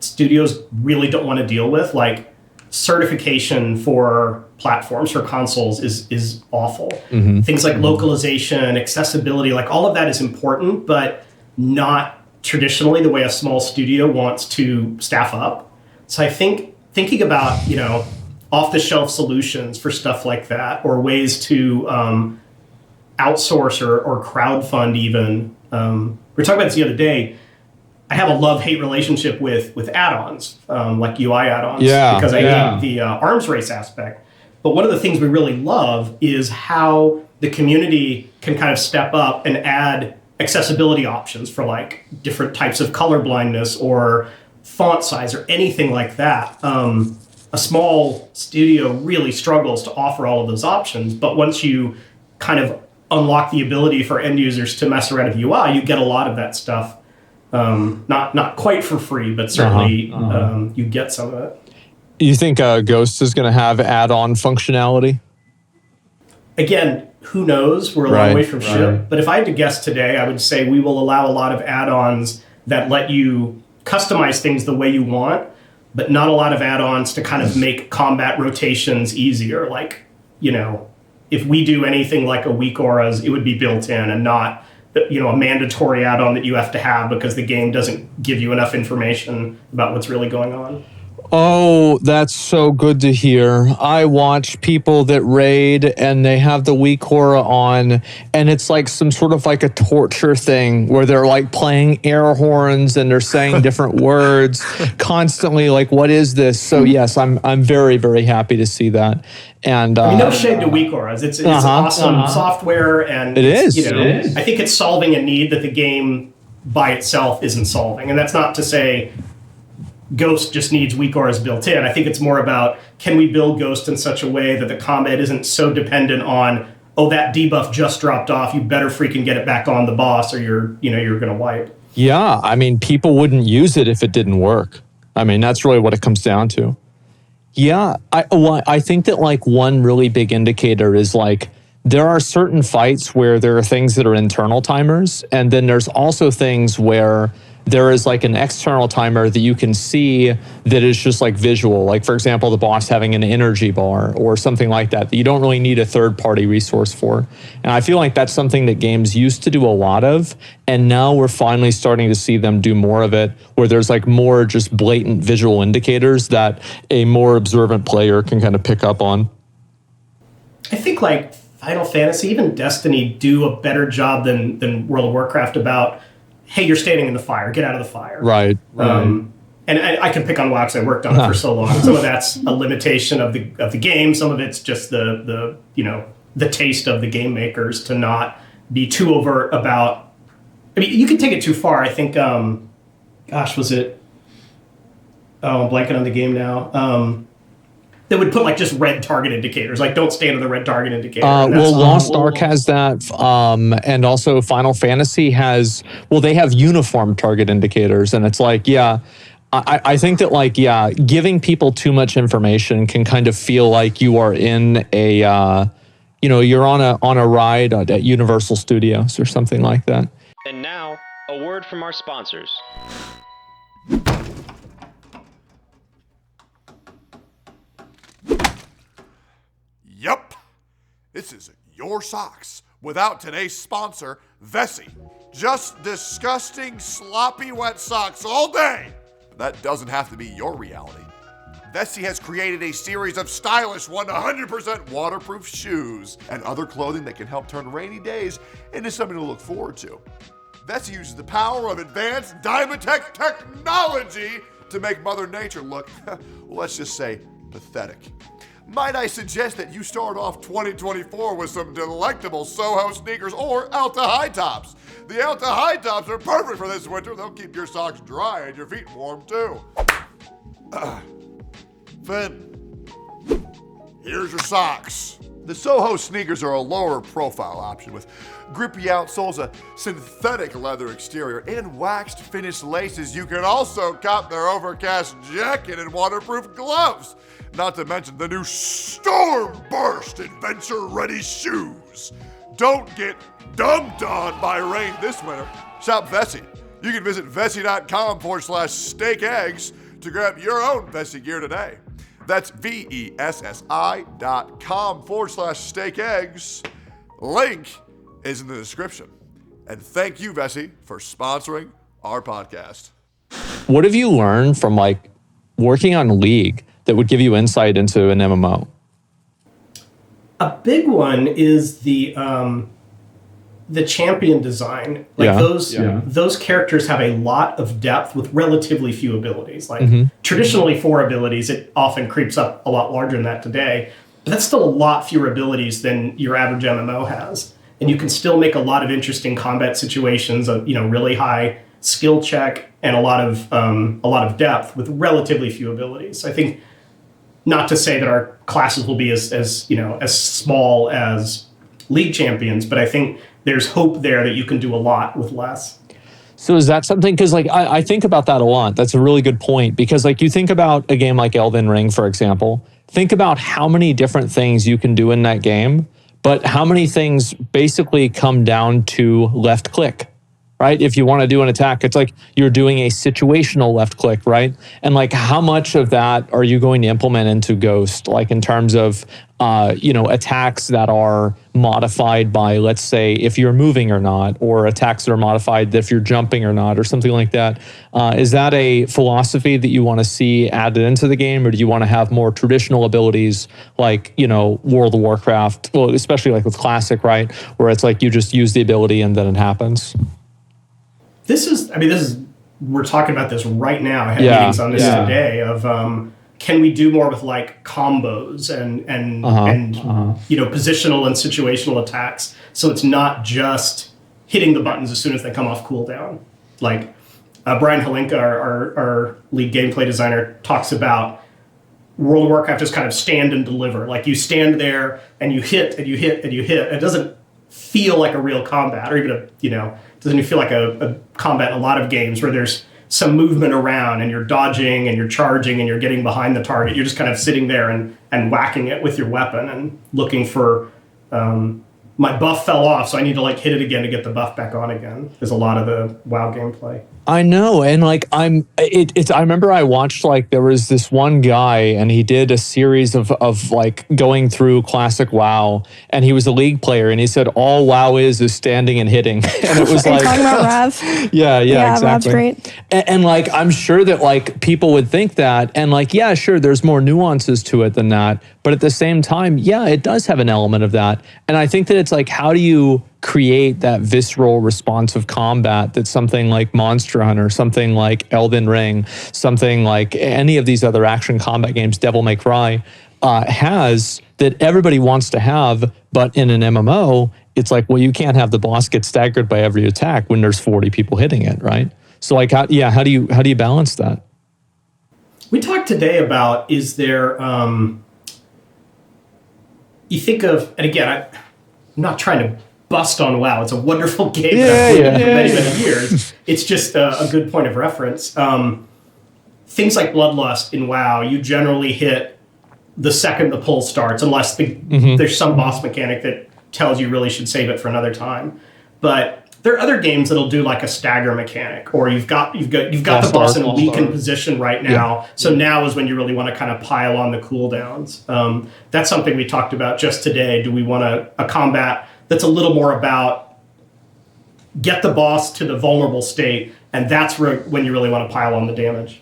S2: studios really don't want to deal with, like certification for platforms, for consoles, is awful. Mm-hmm. Things like localization, accessibility, like all of that is important, but not traditionally the way a small studio wants to staff up. So I think thinking about, you know, off-the-shelf solutions for stuff like that, or ways to outsource or crowdfund even. We were talking about this the other day. I have a love-hate relationship with add-ons, like UI add-ons, because I hate the arms race aspect. But one of the things we really love is how the community can kind of step up and add accessibility options for like different types of color blindness or font size or anything like that. A small studio really struggles to offer all of those options, but once you kind of unlock the ability for end users to mess around with UI, you get a lot of that stuff, not quite for free, but certainly you get some of it.
S3: You think Ghost is going to have add-on functionality?
S2: again, who knows? We're a long way from ship. But if I had to guess today, I would say we will allow a lot of add-ons that let you customize things the way you want, but not a lot of add-ons to kind of make combat rotations easier. Like, you know, if we do anything like a weak auras, it would be built in and not, you know, a mandatory add-on that you have to have because the game doesn't give you enough information about what's really going on.
S3: Oh, that's so good to hear. I watch people that raid and they have the weak aura on, and it's like some sort of like a torture thing where they're like playing air horns and they're saying different words constantly. Like, what is this? So yes, I'm very, very happy to see that. And
S2: I mean, no shade to weak auras. It's awesome software, and
S3: it is.
S2: You know, I think it's solving a need that the game by itself isn't solving, and that's not to say Ghost just needs weak auras built in. I think it's more about, can we build Ghost in such a way that the combat isn't so dependent on, oh, that debuff just dropped off, you better freaking get it back on the boss or you're going to wipe.
S3: Yeah, I mean, people wouldn't use it if it didn't work. I mean, that's really what it comes down to. Yeah, I think that like one really big indicator is like, there are certain fights where there are things that are internal timers, and then there's also things where there is like an external timer that you can see that is just like visual. Like, for example, the boss having an energy bar or something like that you don't really need a third-party resource for. And I feel like that's something that games used to do a lot of, and now we're finally starting to see them do more of it, where there's like more just blatant visual indicators that a more observant player can kind of pick up on.
S2: I think like Final Fantasy, even Destiny, do a better job than World of Warcraft about, hey, you're standing in the fire, get out of the fire.
S3: Right.
S2: And I can pick on WoW because I worked on it for so long. Some of that's a limitation of the game. Some of it's just the taste of the game makers to not be too overt about. I mean, you can take it too far. I think, was it? Oh, I'm blanking on the game now. They would put like just red target indicators, like don't stand on the red target indicator.
S3: Well, Lost Ark has that, and also Final Fantasy has, well, they have uniform target indicators, and it's like, yeah, I think that like, yeah, giving people too much information can kind of feel like you are in a, you're on a ride at Universal Studios or something like that.
S5: And now, a word from our sponsors.
S8: Yup, this is your socks without today's sponsor, Vessi. Just disgusting, sloppy, wet socks all day. But that doesn't have to be your reality. Vessi has created a series of stylish 100% waterproof shoes and other clothing that can help turn rainy days into something to look forward to. Vessi uses the power of advanced Diamondtech technology to make Mother Nature look, well, let's just say, pathetic. Might I suggest that you start off 2024 with some delectable Soho sneakers or Alta High Tops. The Alta High Tops are perfect for this winter. They'll keep your socks dry and your feet warm too. Finn, here's your socks. The Soho sneakers are a lower profile option with grippy outsoles, a synthetic leather exterior, and waxed finished laces. You can also cop their overcast jacket and waterproof gloves. Not to mention the new Storm Burst Adventure Ready shoes. Don't get dumped on by rain this winter. Shop Vessi. You can visit Vessi.com/steakeggs to grab your own Vessi gear today. That's VESSI.com/steakeggs. Link is in the description. And thank you, Vessi, for sponsoring our podcast.
S3: What have you learned from like working on League that would give you insight into an MMO?
S2: A big one is the champion design. Like those characters have a lot of depth with relatively few abilities. Like traditionally 4 abilities, it often creeps up a lot larger than that today. But that's still a lot fewer abilities than your average MMO has. And you can still make a lot of interesting combat situations, really high skill check and a lot of depth with relatively few abilities. I think, not to say that our classes will be as small as League champions, but I think there's hope there that you can do a lot with less.
S3: So is that something, because like I think about that a lot. That's a really good point, because like you think about a game like Elden Ring, for example, think about how many different things you can do in that game, But how many things basically come down to left click? Right? If you want to do an attack, it's like you're doing a situational left click, right? And like, how much of that are you going to implement into Ghost? Like in terms of, attacks that are modified by, let's say, if you're moving or not, or attacks that are modified if you're jumping or not, or something like that. Is that a philosophy that you want to see added into the game, or do you want to have more traditional abilities like, World of Warcraft, well, especially like with Classic, right? Where it's like you just use the ability and then it happens.
S2: We're talking about this right now. I had meetings on this today of, can we do more with like combos and positional and situational attacks? So it's not just hitting the buttons as soon as they come off cooldown. Like Brian Halinka, our lead gameplay designer, talks about World of Warcraft is kind of stand and deliver. Like you stand there and you hit and you hit and you hit. It doesn't feel like a real combat, or even doesn't feel like a combat in a lot of games where there's some movement around and you're dodging and you're charging and you're getting behind the target. You're just kind of sitting there and whacking it with your weapon and looking for, my buff fell off, so I need to like hit it again to get the buff back on again. There's a lot of the WoW gameplay.
S3: I know, and like I remember I watched, like, there was this one guy and he did a series of like going through classic WoW, and he was a league player and he said all WoW is standing and hitting. And it was like,
S4: talking about Rav.
S3: Yeah, exactly.
S4: Rav's great.
S3: And like, I'm sure that like people would think that, and like, yeah, sure, there's more nuances to it than that, but at the same time, yeah, it does have an element of that. And I think that it's like, how do you create that visceral responsive combat that something like Monster Hunter, something like Elden Ring, something like any of these other action combat games, Devil May Cry, has, that everybody wants to have, but in an MMO, it's like, well, you can't have the boss get staggered by every attack when there's 40 people hitting it, right? So like, how do you balance that?
S2: We talked today about, is there, you think of, and again, I'm not trying to bust on WoW. It's a wonderful game that I've played for many years. It's just a good point of reference. Things like Bloodlust in WoW, you generally hit the second the pull starts, unless there's some boss mechanic that tells you really should save it for another time. But there are other games that'll do like a stagger mechanic, or you've got the boss in a weakened position right now. So now is when you really want to kind of pile on the cooldowns. That's something we talked about just today. Do we want a combat that's a little more about get the boss to the vulnerable state, and that's when you really want to pile on the damage?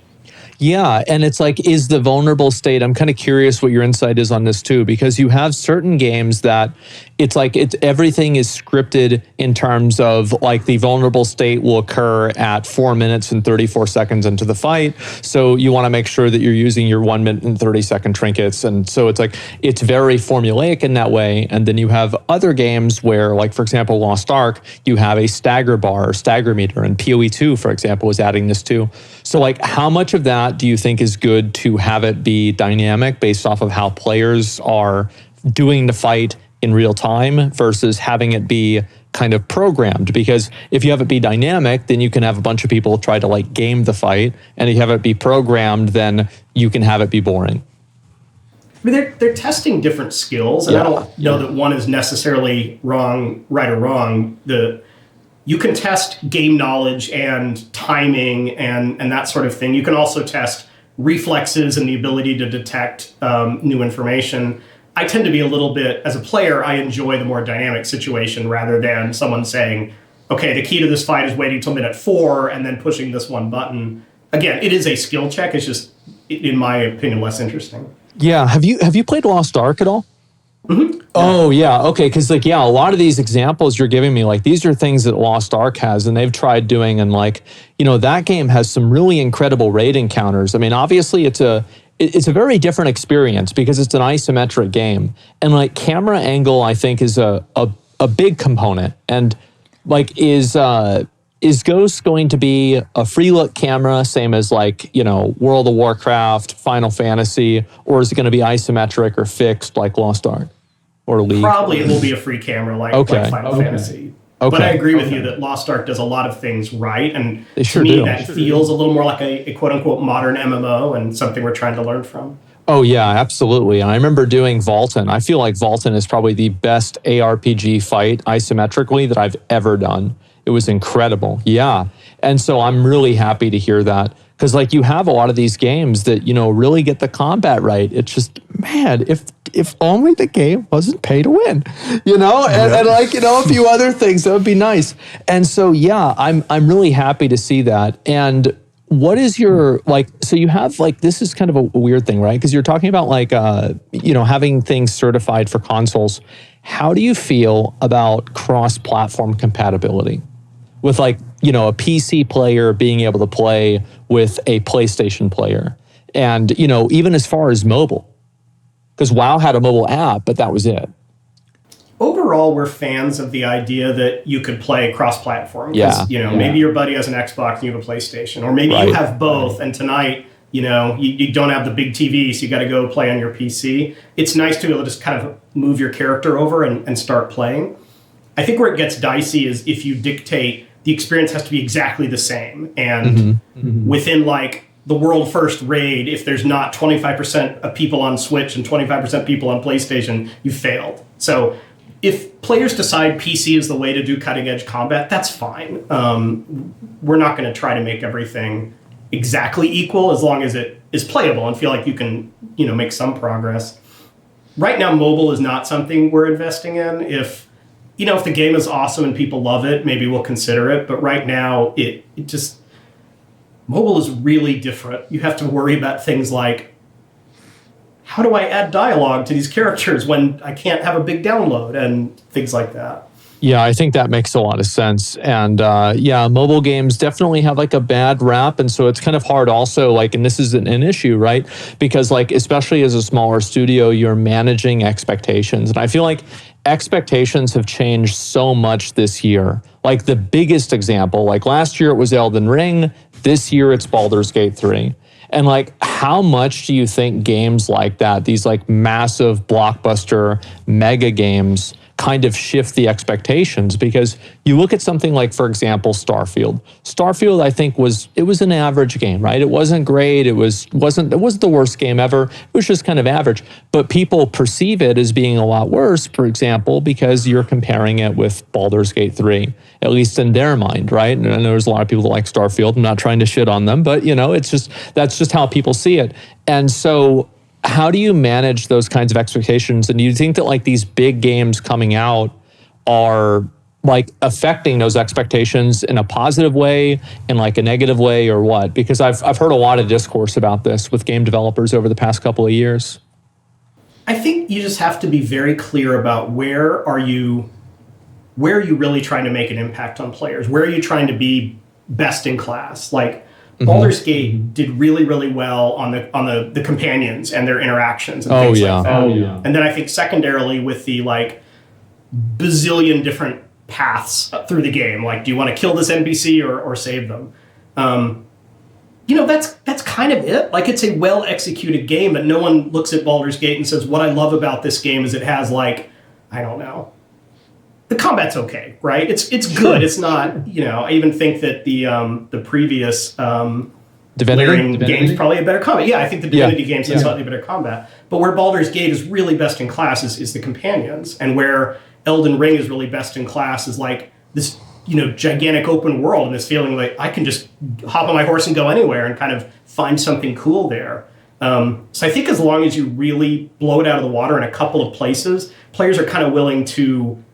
S3: Yeah, and it's like, is the vulnerable state, I'm kind of curious what your insight is on this too, because you have certain games that it's like everything is scripted in terms of like the vulnerable state will occur at 4 minutes and 34 seconds into the fight. So you want to make sure that you're using your 1 minute and 30-second trinkets. And so it's like, it's very formulaic in that way. And then you have other games where, like, for example, Lost Ark, you have a stagger bar or stagger meter, and PoE2, for example, is adding this too. So like, how much of that do you think is good to have it be dynamic based off of how players are doing the fight in real time versus having it be kind of programmed? Because if you have it be dynamic, then you can have a bunch of people try to like game the fight, and if you have it be programmed, then you can have it be boring.
S2: I mean, they're testing different skills, and I don't know that one is necessarily right or wrong. You can test game knowledge and timing and that sort of thing. You can also test reflexes and the ability to detect new information. I tend to be a little bit, as a player, I enjoy the more dynamic situation rather than someone saying, okay, the key to this fight is waiting till minute 4 and then pushing this one button. Again, it is a skill check. It's just, in my opinion, less interesting.
S3: Yeah. Have you played Lost Ark at all?
S2: Mm-hmm.
S3: Oh, yeah. Okay. Because like, yeah, a lot of these examples you're giving me, like, these are things that Lost Ark has and they've tried doing. And like, that game has some really incredible raid encounters. I mean, obviously it's a very different experience because it's an isometric game. And like, camera angle, I think, is a big component. And like, is Ghost going to be a free look camera, same as like, World of Warcraft, Final Fantasy, or is it going to be isometric or fixed like Lost Ark or League?
S2: Probably it will be a free camera like Final Fantasy. Okay. But I agree with you that Lost Ark does a lot of things right, and to me that feels a little more like a quote unquote modern MMO and something we're trying to learn from.
S3: Oh yeah, absolutely. And I remember doing Vaulton. I feel like Vaulton is probably the best ARPG fight isometrically that I've ever done. It was incredible. Yeah. And so I'm really happy to hear that. Because like you have a lot of these games that, really get the combat right. It's just, man, if only the game wasn't pay to win, and like, a few other things, that would be nice. And so, yeah, I'm really happy to see that. And what is your, so you have this is kind of a weird thing, right? Because you're talking about having things certified for consoles. How do you feel about cross-platform compatibility with a PC player being able to play with a PlayStation player? And, even as far as mobile, because WoW had a mobile app, but that was it.
S2: Overall, we're fans of the idea that you could play cross-platform.
S3: Yeah.
S2: Maybe your buddy has an Xbox and you have a PlayStation, or maybe you have both. And tonight, you don't have the big TV, so you got to go play on your PC. It's nice to be able to just kind of move your character over and start playing. I think where it gets dicey is if you dictate the experience has to be exactly the same. And within the world first raid, if there's not 25% of people on Switch and 25% people on PlayStation, you failed. So if players decide PC is the way to do cutting edge combat, that's fine. We're not going to try to make everything exactly equal as long as it is playable and feel like you can, make some progress. Right now, mobile is not something we're investing in. If the game is awesome and people love it, maybe we'll consider it. But right now, it just, mobile is really different. You have to worry about things like, how do I add dialogue to these characters when I can't have a big download and things like that?
S3: Yeah, I think that makes a lot of sense. And mobile games definitely have a bad rap. And so it's kind of hard also, and this is an issue, right? Because especially as a smaller studio, you're managing expectations. And I feel like expectations have changed so much this year. The biggest example, last year it was Elden Ring. This year it's Baldur's Gate 3. And how much do you think games like that, these massive blockbuster mega games, kind of shift the expectations? Because you look at something for example, Starfield. Starfield, I think it was an average game, right? It wasn't great. It wasn't the worst game ever. It was just kind of average. But people perceive it as being a lot worse, for example, because you're comparing it with Baldur's Gate 3, at least in their mind, right? And I know there's a lot of people that like Starfield. I'm not trying to shit on them, but that's just how people see it. And so how do you manage those kinds of expectations? And do you think that these big games coming out are affecting those expectations in a positive way, in a negative way, or what? Because I've heard a lot of discourse about this with game developers over the past couple of years.
S2: I think you just have to be very clear about where are you really trying to make an impact on players? Where are you trying to be best in class? Baldur's Gate did really, really well on the companions and their interactions and things like that. And then I think secondarily with the bazillion different paths through the game, do you want to kill this NPC or save them? That's kind of it. It's a well executed game, but no one looks at Baldur's Gate and says, what I love about this game is it has I don't know. The combat's okay, right? It's good. It's not, I even think that the previous
S3: Divinity
S2: game's probably a better combat. Yeah, I think the Divinity games have slightly better combat. But where Baldur's Gate is really best in class is the companions. And where Elden Ring is really best in class is this, gigantic open world and this feeling I can just hop on my horse and go anywhere and kind of find something cool there. So I think as long as you really blow it out of the water in a couple of places, players are kind of willing to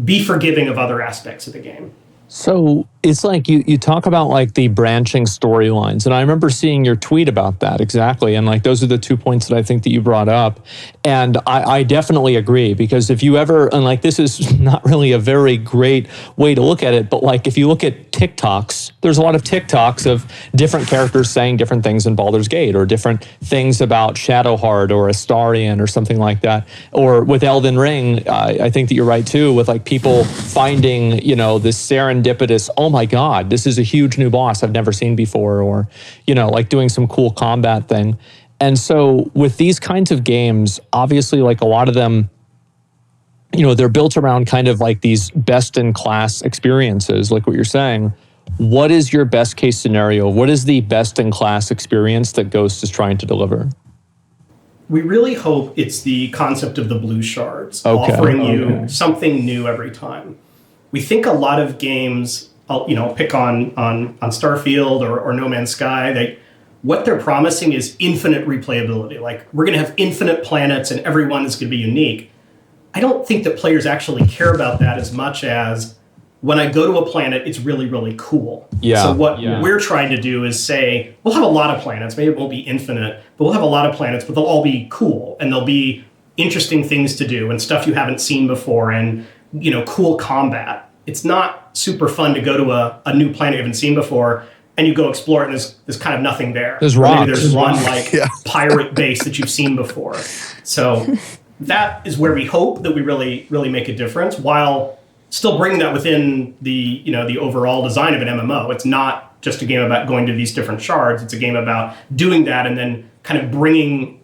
S2: be forgiving of other aspects of the game.
S3: So it's you talk about the branching storylines, and I remember seeing your tweet about that exactly, and those are the 2 points that I think that you brought up, and I definitely agree, because if you ever, and this is not really a very great way to look at it, but if you look at TikToks, there's a lot of TikToks of different characters saying different things in Baldur's Gate, or different things about Shadowheart or Astarion or something like that, or with Elden Ring, I think that you're right too, with people finding this serendipitous, oh my God, this is a huge new boss I've never seen before, or, doing some cool combat thing. And so with these kinds of games, obviously, a lot of them, they're built around kind of these best in class experiences, like what you're saying. What is your best case scenario? What is the best in class experience that Ghost is trying to deliver?
S2: We really hope it's the concept of the blue shards,
S3: Okay.
S2: offering you something new every time. We think a lot of games, pick on Starfield or No Man's Sky, what they're promising is infinite replayability. Like, we're going to have infinite planets and everyone is going to be unique. I don't think that players actually care about that as much as when I go to a planet, it's really, really cool.
S3: Yeah.
S2: So what we're trying to do is say, we'll have a lot of planets. Maybe it won't be infinite, but we'll have a lot of planets, but they'll all be cool and there'll be interesting things to do and stuff you haven't seen before and, cool combat. It's not super fun to go to a new planet you haven't seen before and you go explore it and there's kind of nothing there.
S3: There's
S2: Or
S3: rocks.
S2: maybe there's one pirate base that you've seen before. So that is where we hope that we really, really make a difference while still bringing that within the the overall design of an MMO. It's not just a game about going to these different shards. It's a game about doing that and then kind of bringing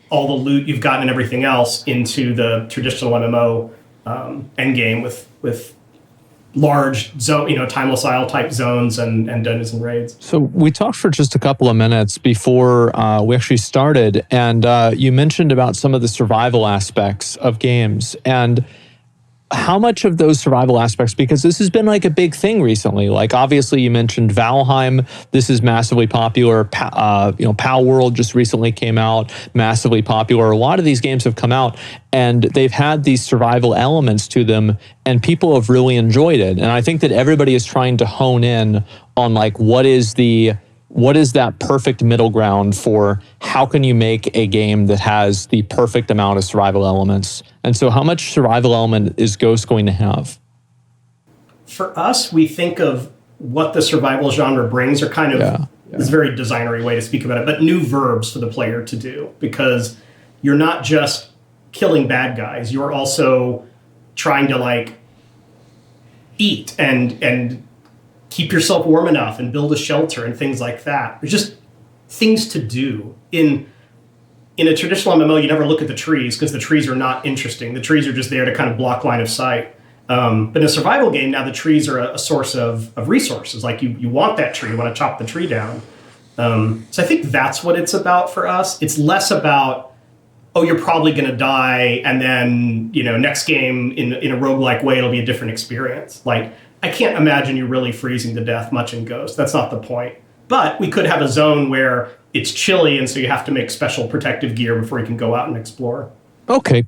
S2: all the loot you've gotten and everything else into the traditional MMO endgame with large zone, timeless isle type zones and dungeons and raids.
S3: So we talked for just a couple of minutes before we actually started, and you mentioned about some of the survival aspects of games. And how much of those survival aspects, because this has been like a big thing recently, like obviously you mentioned Valheim, this is massively popular, Pal World just recently came out, massively popular. A lot of these games have come out and they've had these survival elements to them and people have really enjoyed it. And I think that everybody is trying to hone in on like, what is that perfect middle ground for how can you make a game that has the perfect amount of survival elements? And so how much survival element is Ghost going to have?
S2: For us, we think of what the survival genre brings are kind of, it's a very designery way to speak about it, but new verbs for the player to do, because you're not just killing bad guys, you're also trying to eat and keep yourself warm enough and build a shelter and things like that. There's just things to do. In a traditional MMO, you never look at the trees because the trees are not interesting. The trees are just there to kind of block line of sight. But in a survival game, now the trees are a source of resources. Like you want that tree, you want to chop the tree down. So I think that's what it's about for us. It's less about, you're probably going to die, and then next game in a roguelike way, it'll be a different experience. Like, I can't imagine you really freezing to death much in Ghost. That's not the point. But we could have a zone where it's chilly, and so you have to make special protective gear before you can go out and explore.
S3: Okay.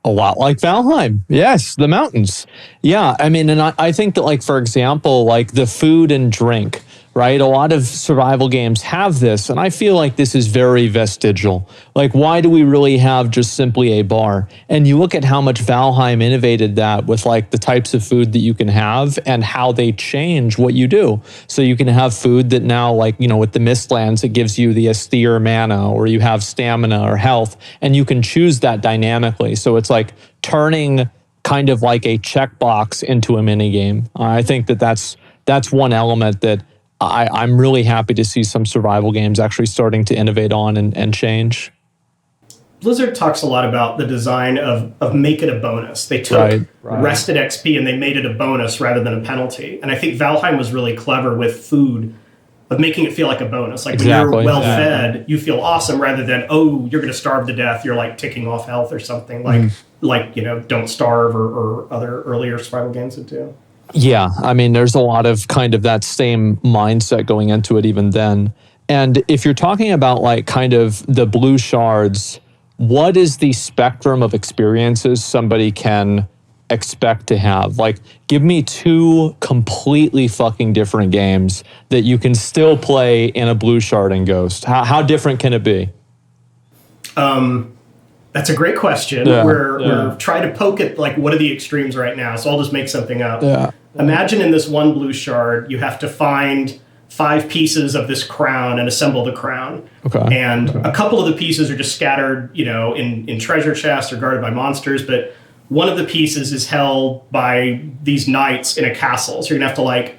S3: A lot like Valheim. Yes, the mountains. Yeah, I mean, and I think that, for example, the food and drink, right? A lot of survival games have this, and I feel like this is very vestigial. Why do we really have just simply a bar? And you look at how much Valheim innovated that with the types of food that you can have and how they change what you do. So you can have food that now, with the Mistlands, it gives you the austere mana, or you have stamina or health, and you can choose that dynamically. So it's turning kind of like a checkbox into a mini game. I think that's one element that I'm really happy to see some survival games actually starting to innovate on and change.
S2: Blizzard talks a lot about the design of make it a bonus. They took rested XP and they made it a bonus rather than a penalty. And I think Valheim was really clever with food, of making it feel like a bonus. When you're well fed, you feel awesome rather than, you're going to starve to death. You're ticking off health or something Don't Starve or other earlier survival games would do.
S3: Yeah, I mean, there's a lot of kind of that same mindset going into it even then. And if you're talking about kind of the blue shards, what is the spectrum of experiences somebody can expect to have? Give me two completely fucking different games that you can still play in a blue shard and Ghost. How different can it be?
S2: That's a great question. We're trying to poke at what are the extremes right now. So I'll just make something up. Yeah. Imagine in this one blue shard, you have to find 5 pieces of this crown and assemble the crown. Okay. And a couple of the pieces are just scattered, in treasure chests or guarded by monsters. But one of the pieces is held by these knights in a castle. So you're going to have to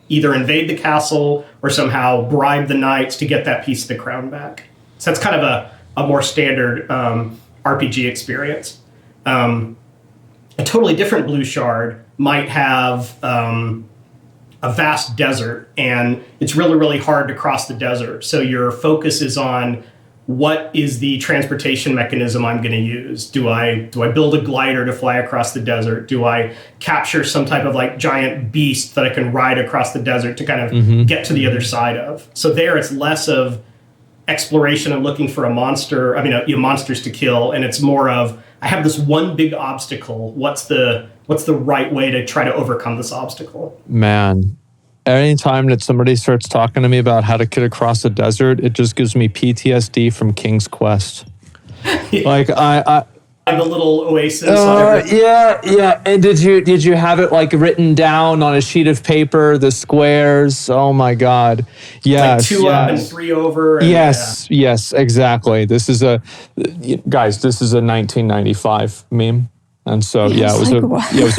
S2: either invade the castle or somehow bribe the knights to get that piece of the crown back. So that's kind of a more standard RPG experience. A totally different blue shard might have a vast desert, and it's really, really hard to cross the desert. So your focus is on what is the transportation mechanism I'm going to use? Do I build a glider to fly across the desert? Do I capture some type of like giant beast that I can ride across the desert to kind of get to the other side of? So there, it's less of exploration and looking for a monster. I mean, monsters to kill, and it's more of I have this one big obstacle. What's the right way to try to overcome this obstacle?
S3: Man, anytime that somebody starts talking to me about how to get across a desert, it just gives me PTSD from King's Quest. Like I
S2: the little oasis.
S3: yeah. And did you have it like written down on a sheet of paper, the squares? Oh my God. Yes.
S2: Like 2 up and 3 over. And,
S3: yes, exactly. This is a 1995 meme. And so, it was a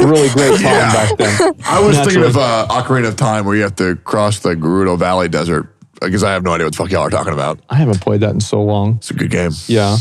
S3: really great time back then.
S7: I was thinking of Ocarina of Time, where you have to cross the Gerudo Valley Desert, because I have no idea what the fuck y'all are talking about.
S3: I haven't played that in so long.
S7: It's a good game.
S3: Yeah.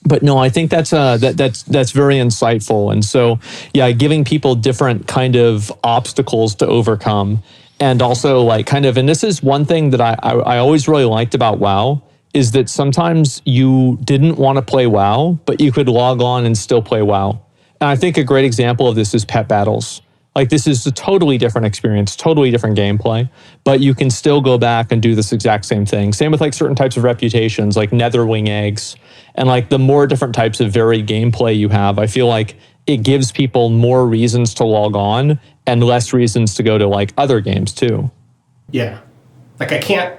S3: But no, I think that's very insightful. And so, giving people different kind of obstacles to overcome. And also like kind of, and this is one thing that I always really liked about WoW, is that sometimes you didn't want to play WoW, but you could log on and still play WoW. And I think a great example of this is pet battles. Like this is a totally different experience, totally different gameplay, but you can still go back and do this exact same thing. Same with like certain types of reputations, like netherwing eggs. And like the more different types of varied gameplay you have, I feel like it gives people more reasons to log on and less reasons to go to like other games too.
S2: Yeah. Like I can't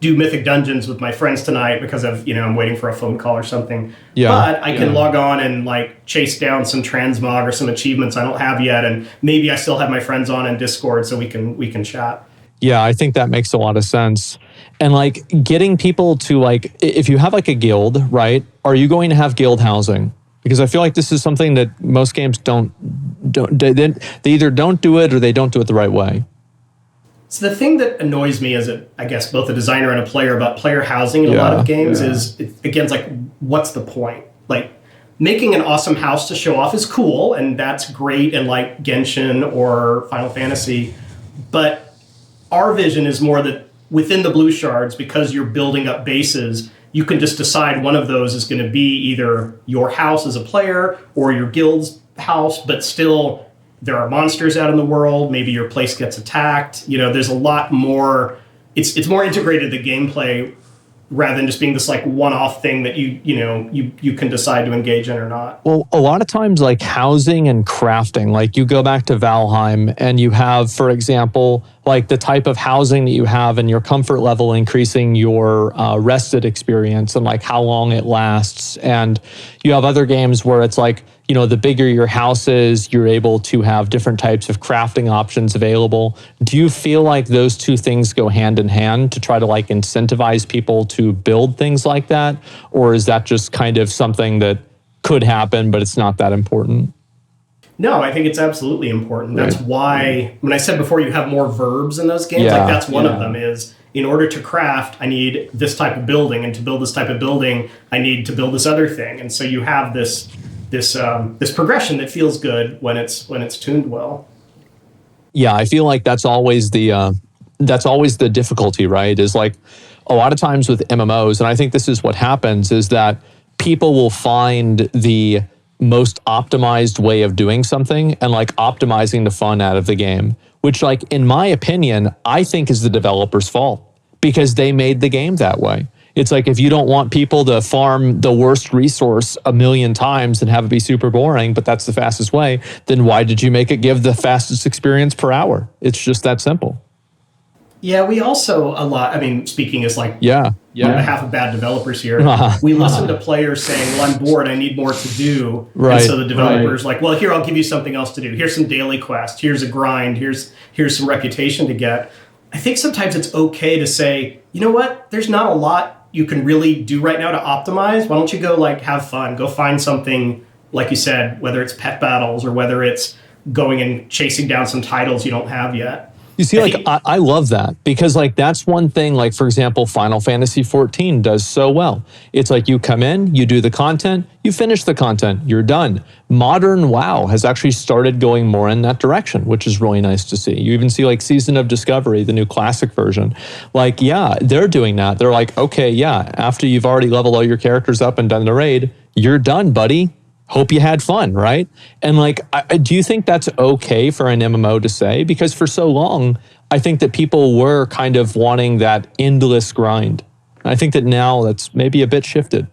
S2: do Mythic Dungeons with my friends tonight because of, I'm waiting for a phone call or something. Yeah. But I can log on and like chase down some transmog or some achievements I don't have yet. And maybe I still have my friends on in Discord so we can chat.
S3: Yeah, I think that makes a lot of sense. And like getting people to like, if you have like a guild, right? Are you going to have guild housing? Because I feel like this is something that most games don't they either don't do it or they don't do it the right way.
S2: So the thing that annoys me as I guess both a designer and a player about player housing in a lot of games is, again, it's like, what's the point? Like making an awesome house to show off is cool, and that's great in like Genshin or Final Fantasy. But our vision is more that within the blue shards, because you're building up bases, you can just decide one of those is going to be either your house as a player or your guild's house, but still there are monsters out in the world. Maybe your place gets attacked. There's a lot more. It's more integrated, the gameplay, rather than just being this like one-off thing that you can decide to engage in or not.
S3: Well, a lot of times like housing and crafting, like you go back to Valheim and you have, for example, like the type of housing that you have and your comfort level increasing your rested experience and like how long it lasts. And you have other games where it's like, the bigger your house is, you're able to have different types of crafting options available. Do you feel like those two things go hand in hand to try to like incentivize people to build things like that? Or is that just kind of something that could happen, but it's not that important?
S2: No, I think it's absolutely important. That's why, when I said before you have more verbs in those games, like that's one of them is, in order to craft, I need this type of building, and to build this type of building, I need to build this other thing. And so you have this progression that feels good when it's tuned well.
S3: Yeah, I feel like that's always the difficulty, right? Is like a lot of times with MMOs, and I think this is what happens, is that people will find the most optimized way of doing something and like optimizing the fun out of the game, which like in my opinion, I think is the developer's fault because they made the game that way. It's like if you don't want people to farm the worst resource 1,000,000 times and have it be super boring, but that's the fastest way, then why did you make it give the fastest experience per hour? It's just that simple.
S2: Yeah, we also speaking as like on behalf of bad developers here, we listen to players saying, well, I'm bored, I need more to do. Right. And so the developer's like, well, here, I'll give you something else to do. Here's some daily quest. Here's a grind. Here's some reputation to get. I think sometimes it's okay to say, you know what? There's not a lot you can really do right now to optimize. Why don't you go like have fun? Go find something, like you said, whether it's pet battles or whether it's going and chasing down some titles you don't have yet.
S3: You see, like, I love that because, like, that's one thing, like, for example, Final Fantasy 14 does so well. It's like you come in, you do the content, you finish the content, you're done. Modern WoW has actually started going more in that direction, which is really nice to see. You even see, like, Season of Discovery, the new classic version. Like, yeah, they're doing that. They're like, okay, yeah, after you've already leveled all your characters up and done the raid, you're done, buddy. Hope you had fun, right? And like, do you think that's okay for an MMO to say? Because for so long, I think that people were kind of wanting that endless grind. I think that now that's maybe a bit shifted.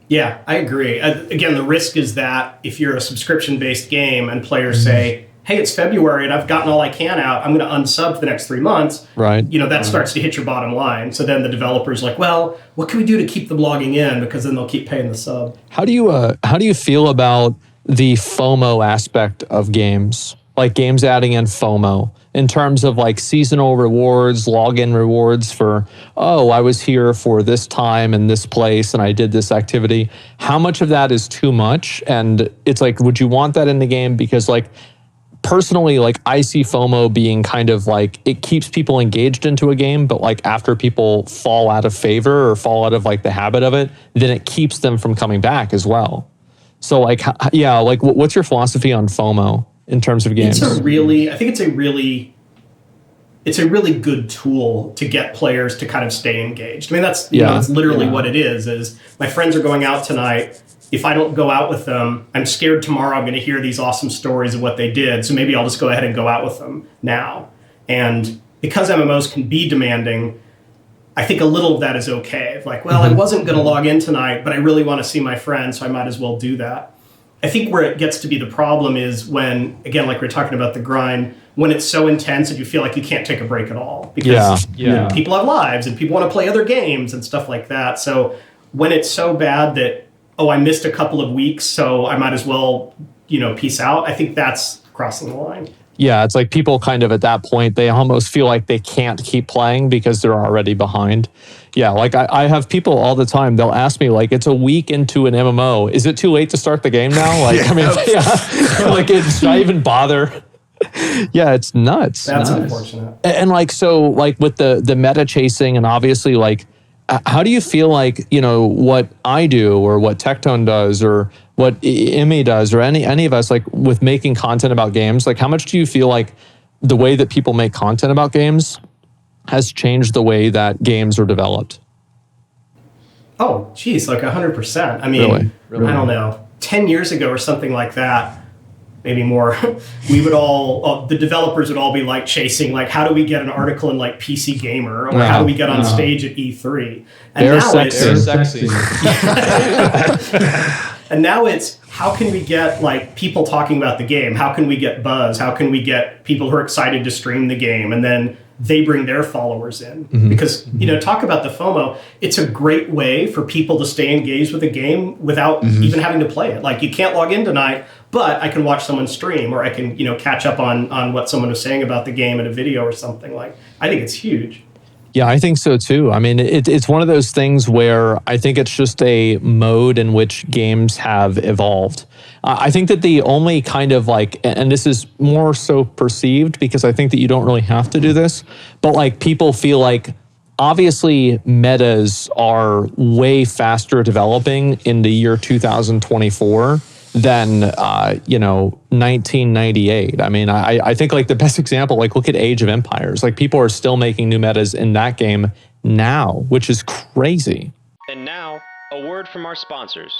S2: Yeah, I agree. Again, the risk is that if you're a subscription-based game and players say, hey, it's February and I've gotten all I can out, I'm going to unsub for the next 3 months.
S3: Right.
S2: You know, that starts to hit your bottom line. So then the developer's like, well, what can we do to keep them logging in? Because then they'll keep paying the sub.
S3: How do you feel about the FOMO aspect of games? Like games adding in FOMO in terms of like seasonal rewards, login rewards for, oh, I was here for this time and this place and I did this activity. How much of that is too much? And it's like, would you want that in the game? Because like, personally, like I see FOMO being kind of like, it keeps people engaged into a game, but like after people fall out of favor or fall out of like the habit of it, then it keeps them from coming back as well. So like, yeah, like what's your philosophy on FOMO in terms of games?
S2: I think it's a really good tool to get players to kind of stay engaged. I mean, that's literally what it is my friends are going out tonight. If I don't go out with them, I'm scared tomorrow I'm going to hear these awesome stories of what they did. So maybe I'll just go ahead and go out with them now. And because MMOs can be demanding, I think a little of that is okay. Like, well, I wasn't going to log in tonight, but I really want to see my friends, so I might as well do that. I think where it gets to be the problem is when, again, like we're talking about the grind, when it's so intense that you feel like you can't take a break at all. Because people have lives and people want to play other games and stuff like that. So when it's so bad that, oh, I missed a couple of weeks, so I might as well, peace out. I think that's crossing the line.
S3: Yeah, it's like people kind of at that point, they almost feel like they can't keep playing because they're already behind. Yeah, like I have people all the time, they'll ask me like, it's a week into an MMO. Is it too late to start the game now? Like, I mean, like should I even bother? Yeah, it's nuts.
S2: That's unfortunate.
S3: And like, so like with the meta chasing and obviously like, how do you feel like, what I do or what Tectone does or what Emmy does or any of us, like with making content about games, like how much do you feel like the way that people make content about games has changed the way that games are developed?
S2: Oh, geez, like 100%. I mean, really? I don't know, 10 years ago or something like that, maybe more, we would all, the developers would all be like chasing, like, how do we get an article in like PC Gamer? Or how do we get on stage at E3? And
S3: they're sexy.
S2: And now it's, how can we get like people talking about the game? How can we get buzz? How can we get people who are excited to stream the game? And then they bring their followers in. Because, talk about the FOMO. It's a great way for people to stay engaged with a game without even having to play it. Like, you can't log in tonight, but I can watch someone stream, or I can, catch up on what someone was saying about the game in a video or something. Like, I think it's huge.
S3: Yeah, I think so too. I mean, it's one of those things where I think it's just a mode in which games have evolved. I think that the only kind of like, and this is more so perceived because I think that you don't really have to do this, but like people feel like obviously metas are way faster developing in the year 2024 than 1998. I mean, I think like the best example, like look at Age of Empires. Like people are still making new metas in that game now, which is crazy.
S5: And now, a word from our sponsors.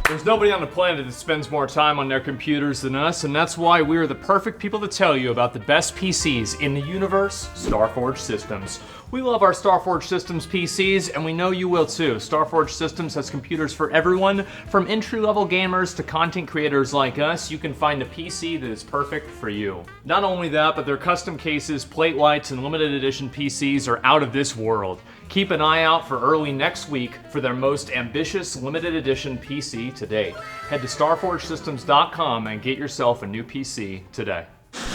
S6: There's nobody on the planet that spends more time on their computers than us, and that's why we're the perfect people to tell you about the best PCs in the universe, Starforge Systems. We love our Starforge Systems PCs, and we know you will too. Starforge Systems has computers for everyone, from entry-level gamers to content creators like us. You can find a PC that is perfect for you. Not only that, but their custom cases, plate lights, and limited edition PCs are out of this world. Keep an eye out for early next week for their most ambitious limited edition PC to date. Head to starforgesystems.com and get yourself a new PC today.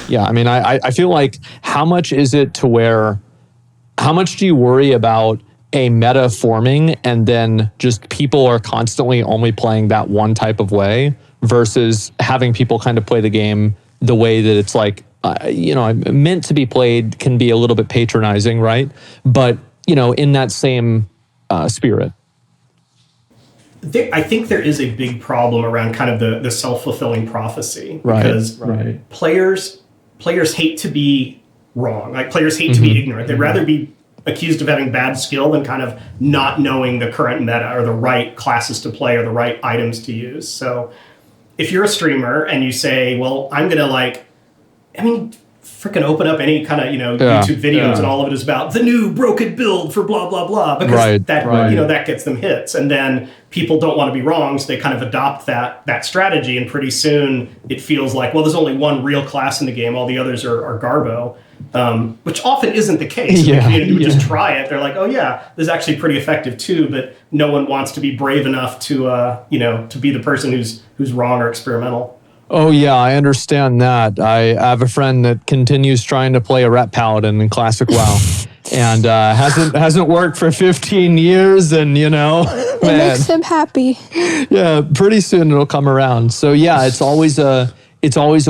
S3: Yeah, I mean, I feel like how much is it to where, how much do you worry about a meta forming and then just people are constantly only playing that one type of way versus having people kind of play the game the way that it's like meant to be played can be a little bit patronizing, right? But, in that same spirit.
S2: I think there is a big problem around kind of the self-fulfilling prophecy, because players hate to be wrong. Like, players hate to be ignorant. They'd rather be accused of having bad skill than kind of not knowing the current meta or the right classes to play or the right items to use. So if you're a streamer and you say, well, I'm going to freaking open up any kind of, YouTube videos and all of it is about the new broken build for blah, blah, blah, because that gets them hits. And then people don't want to be wrong, so they kind of adopt that strategy. And pretty soon it feels like, well, there's only one real class in the game. All the others are garbo, which often isn't the case. The community would just try it. They're like, oh yeah, this is actually pretty effective too, but no one wants to be brave enough to be the person who's wrong or experimental.
S3: Oh yeah, I understand that. I have a friend that continues trying to play a Ret Paladin in Classic WoW, and hasn't worked for 15 years, and
S4: it makes him happy.
S3: Yeah, pretty soon it'll come around. So yeah, it's always a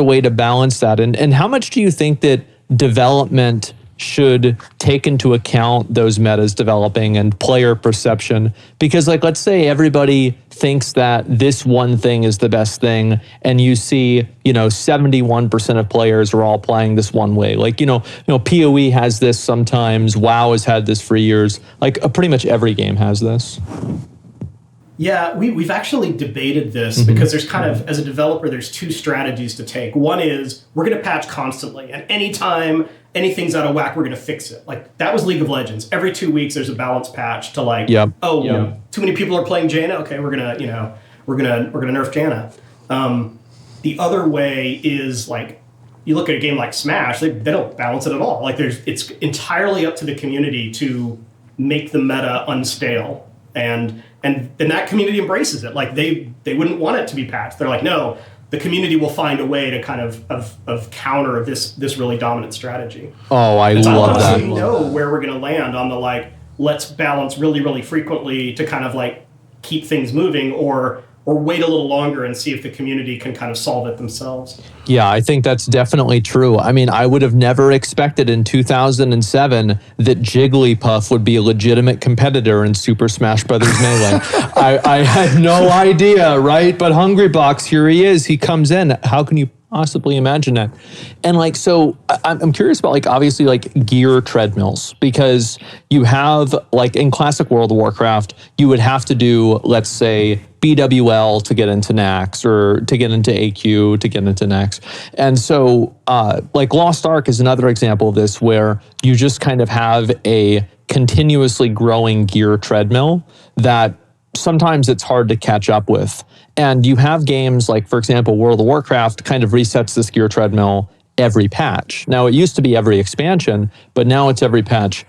S3: way to balance that. And how much do you think that development should take into account those metas developing and player perception? Because let's say everybody thinks that this one thing is the best thing, and you see 71% of players are all playing this one way. PoE has this sometimes, WoW has had this for years. Pretty much every game has this.
S2: Yeah, we've actually debated this because there's kind of, as a developer, there's two strategies to take. One is we're going to patch constantly, and anytime anything's out of whack, we're going to fix it. That was League of Legends. Every 2 weeks, there's a balance patch to too many people are playing Jaina. Okay, we're gonna nerf Jaina. The other way is you look at a game like Smash, they don't balance it at all. It's entirely up to the community to make the meta unstale. And then that community embraces it. They wouldn't want it to be patched. They're like, no, the community will find a way to kind of counter this really dominant strategy.
S3: Oh, I love that.
S2: We know where we're going to land on the let's balance really, really frequently to kind of keep things moving, or wait a little longer and see if the community can kind of solve it themselves.
S3: Yeah, I think that's definitely true. I mean, I would have never expected in 2007 that Jigglypuff would be a legitimate competitor in Super Smash Bros. Melee. I had no idea, right? But Hungrybox, here he is. He comes in. How can you possibly imagine that? And so I'm curious about obviously gear treadmills, because you have in classic World of Warcraft, you would have to do, let's say, BWL to get into Nax, or to get into AQ to get into Nax. And so Lost Ark is another example of this, where you just kind of have a continuously growing gear treadmill that sometimes it's hard to catch up with. And you have games for example, World of Warcraft kind of resets this gear treadmill every patch. Now, it used to be every expansion, but now it's every patch.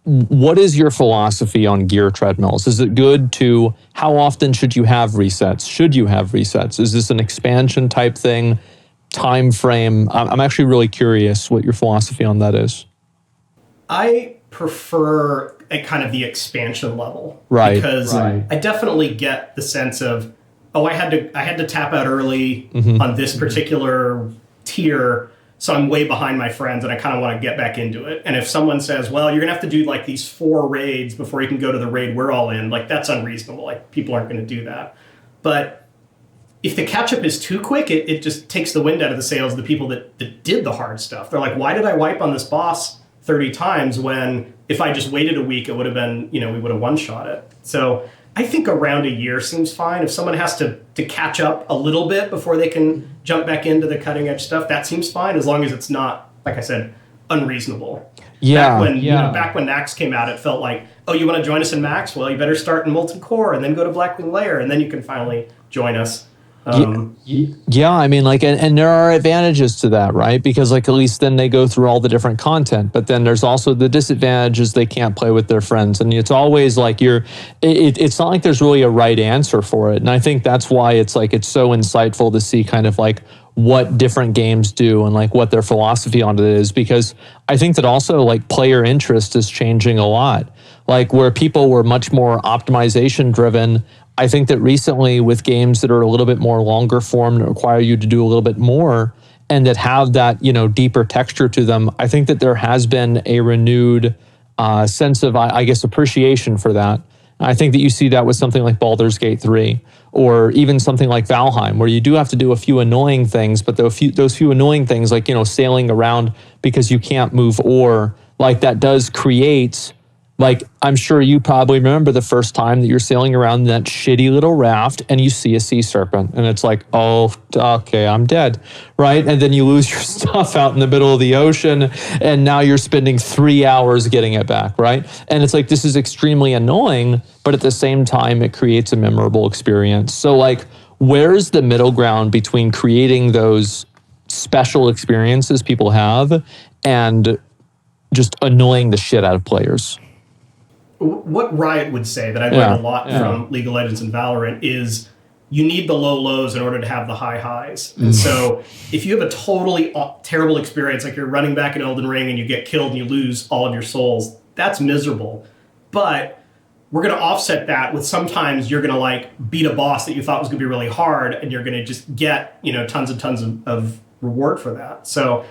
S3: What is your philosophy on gear treadmills? Is it good to, how often should you have resets? Should you have resets? Is this an expansion type thing? Time frame? I'm actually really curious what your philosophy on that is.
S2: I prefer at kind of the expansion level,
S3: right?
S2: Because I definitely get the sense of, I had to tap out early on this particular tier, so I'm way behind my friends, and I kind of want to get back into it. And if someone says, well, you're gonna have to do these 4 raids before you can go to the raid we're all in, that's unreasonable. People aren't going to do that. But if the catch up is too quick, it just takes the wind out of the sails of the people that did the hard stuff. They're like, why did I wipe on this boss 30 times when if I just waited a week, it would have been, we would have one-shot it. So I think around a year seems fine. If someone has to catch up a little bit before they can jump back into the cutting edge stuff, that seems fine, as long as it's not, like I said, unreasonable.
S3: Yeah.
S2: Back when Nax came out, it felt like, oh, you want to join us in Max? Well, you better start in Molten Core and then go to Blackwing Lair, and then you can finally join us.
S3: Yeah, I mean, and there are advantages to that, right? Because at least then they go through all the different content, but then there's also the disadvantages. They can't play with their friends, and it's always it's not like there's really a right answer for it. And I think that's why it's so insightful to see kind of what different games do and what their philosophy on it is, because I think that also player interest is changing a lot. Where people were much more optimization driven, I think that recently with games that are a little bit more longer form, that require you to do a little bit more and that have that, deeper texture to them, I think that there has been a renewed sense of, I guess, appreciation for that. I think that you see that with something like Baldur's Gate 3 or even something like Valheim, where you do have to do a few annoying things, but those few annoying things like, sailing around because you can't move ore, like that does create, like, I'm sure you probably remember the first time that you're sailing around that shitty little raft and you see a sea serpent and it's like, oh, okay, I'm dead, right? And then you lose your stuff out in the middle of the ocean and now you're spending 3 hours getting it back, right? And it's like, this is extremely annoying, but at the same time, it creates a memorable experience. So like, where's the middle ground between creating those special experiences people have and just annoying the shit out of players?
S2: What Riot would say that I've learned a lot from League of Legends and Valorant is you need the low lows in order to have the high highs. And so if you have a totally terrible experience, like you're running back in Elden Ring and you get killed and you lose all of your souls, that's miserable. But we're going to offset that with sometimes you're going to like beat a boss that you thought was going to be really hard and you're going to just get, tons and tons of reward for that. So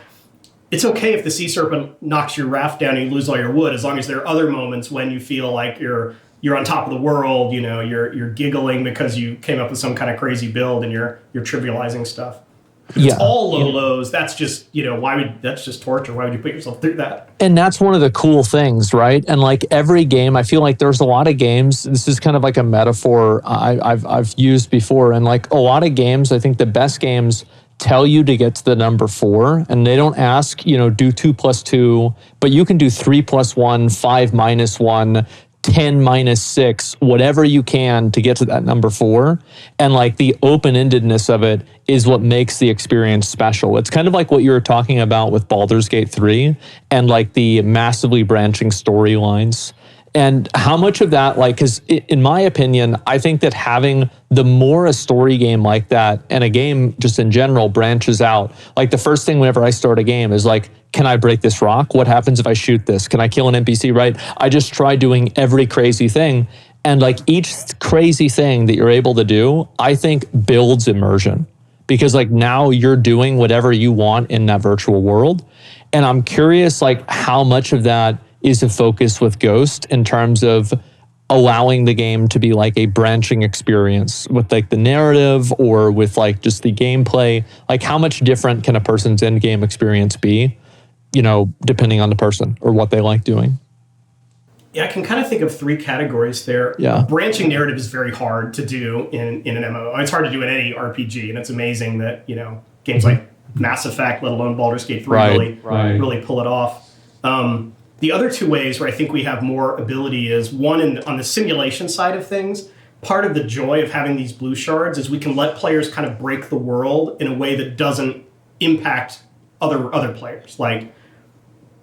S2: it's okay if the sea serpent knocks your raft down and you lose all your wood, as long as there are other moments when you feel like you're on top of the world, you're giggling because you came up with some kind of crazy build and you're trivializing stuff. If it's all low lows, that's just, that's just torture. Why would you put yourself through that?
S3: And that's one of the cool things, right? And like every game, I feel like there's a lot of games. This is kind of like a metaphor I've used before. And like a lot of games, I think the best games tell you to get to the number 4, and they don't ask, do 2 + 2, but you can do 3 + 1, 5 - 1, 10 - 6, whatever you can to get to that number 4. And like the open-endedness of it is what makes the experience special. It's kind of like what you were talking about with Baldur's Gate 3 and like the massively branching storylines. And how much of that, like, because in my opinion, I think that having the more a story game like that and a game just in general branches out, like the first thing whenever I start a game is like, can I break this rock? What happens if I shoot this? Can I kill an NPC, right? I just try doing every crazy thing. And like each crazy thing that you're able to do, I think builds immersion. Because like now you're doing whatever you want in that virtual world. And I'm curious like how much of that is a focus with Ghost in terms of allowing the game to be like a branching experience with like the narrative or with like just the gameplay. Like how much different can a person's end game experience be, depending on the person or what they like doing?
S2: Yeah, I can kind of think of 3 categories there.
S3: Yeah.
S2: Branching narrative is very hard to do in an MMO. It's hard to do in any RPG, and it's amazing that, games like Mass Effect, let alone Baldur's Gate 3 really pull it off. The other 2 ways where I think we have more ability is one on the simulation side of things. Part of the joy of having these blue shards is we can let players kind of break the world in a way that doesn't impact other players. Like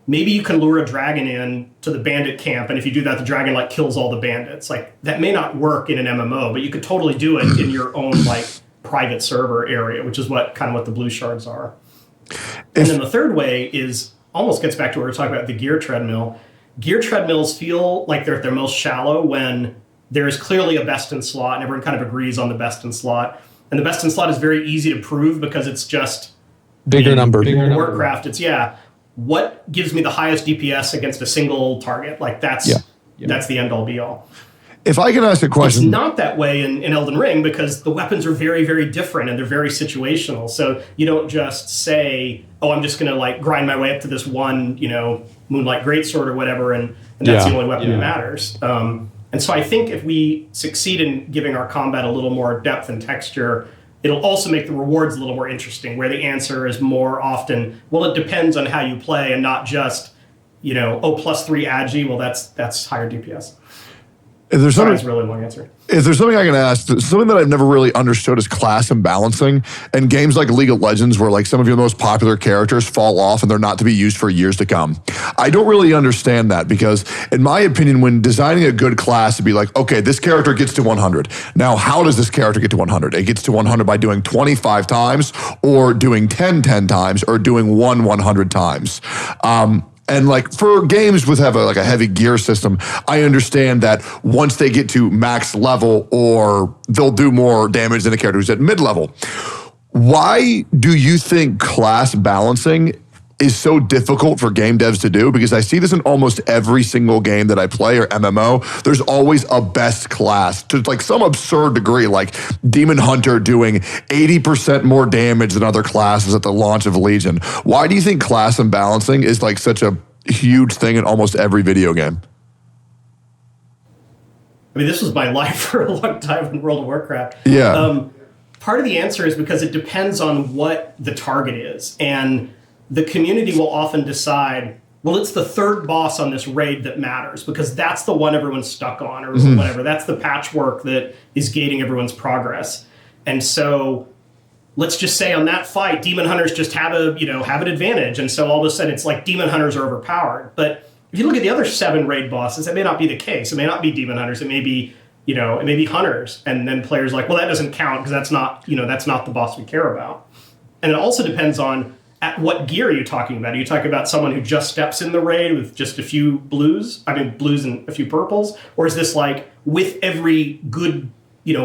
S2: maybe you can lure a dragon in to the bandit camp, and if you do that, the dragon like kills all the bandits. Like that may not work in an MMO, but you could totally do it in your own like private server area, which is what the blue shards are. And then the third way is almost gets back to what we were talking about, the gear treadmill. Gear treadmills feel like they're at their most shallow when there is clearly a best in slot and everyone kind of agrees on the best in slot. And the best in slot is very easy to prove because it's just
S3: bigger number.
S2: Warcraft, it's what gives me the highest DPS against a single target? Like that's the end all be all.
S7: If I can ask a question.
S2: It's not that way in Elden Ring because the weapons are very, very different and they're very situational. So you don't just say, oh, I'm just going to like grind my way up to this one, Moonlight Greatsword or whatever, and that's the only weapon that matters. And so I think if we succeed in giving our combat a little more depth and texture, it'll also make the rewards a little more interesting, where the answer is more often, well, it depends on how you play and not just, +3 agi, well, that's higher DPS.
S7: If there's
S2: Sorry, that's a really long answer.
S7: If there's something I can ask, something that I've never really understood is class imbalancing. And games like League of Legends, where like some of your most popular characters fall off and they're not to be used for years to come. I don't really understand that because, in my opinion, when designing a good class, to be like, okay, this character gets to 100. Now, how does this character get to 100? It gets to 100 by doing 25 times, or doing 10 times, or doing 100 times. And like for games with have a heavy gear system, I understand that once they get to max level, or they'll do more damage than a character who's at mid level. Why do you think class balancing is so difficult for game devs to do? Because I see this in almost every single game that I play or MMO. There's always a best class to like some absurd degree, like Demon Hunter doing 80% more damage than other classes at the launch of Legion. Why do you think class imbalancing is like such a huge thing in almost every video game?
S2: I mean, this was my life for a long time in World of Warcraft.
S7: Yeah.
S2: Part of the answer is because it depends on what the target is. And the community will often decide, well, it's the third boss on this raid that matters because that's the one everyone's stuck on or whatever. That's the patchwork that is gating everyone's progress. And so let's just say on that fight, Demon Hunters just have an advantage. And so all of a sudden it's like Demon Hunters are overpowered. But if you look at the other 7 raid bosses, that may not be the case. It may not be Demon Hunters. It may be, it may be Hunters. And then players are like, well, that doesn't count because that's not the boss we care about. And it also depends on at what gear are you talking about? Are you talking about someone who just steps in the raid with just a few blues and a few purples? Or is this like with every good,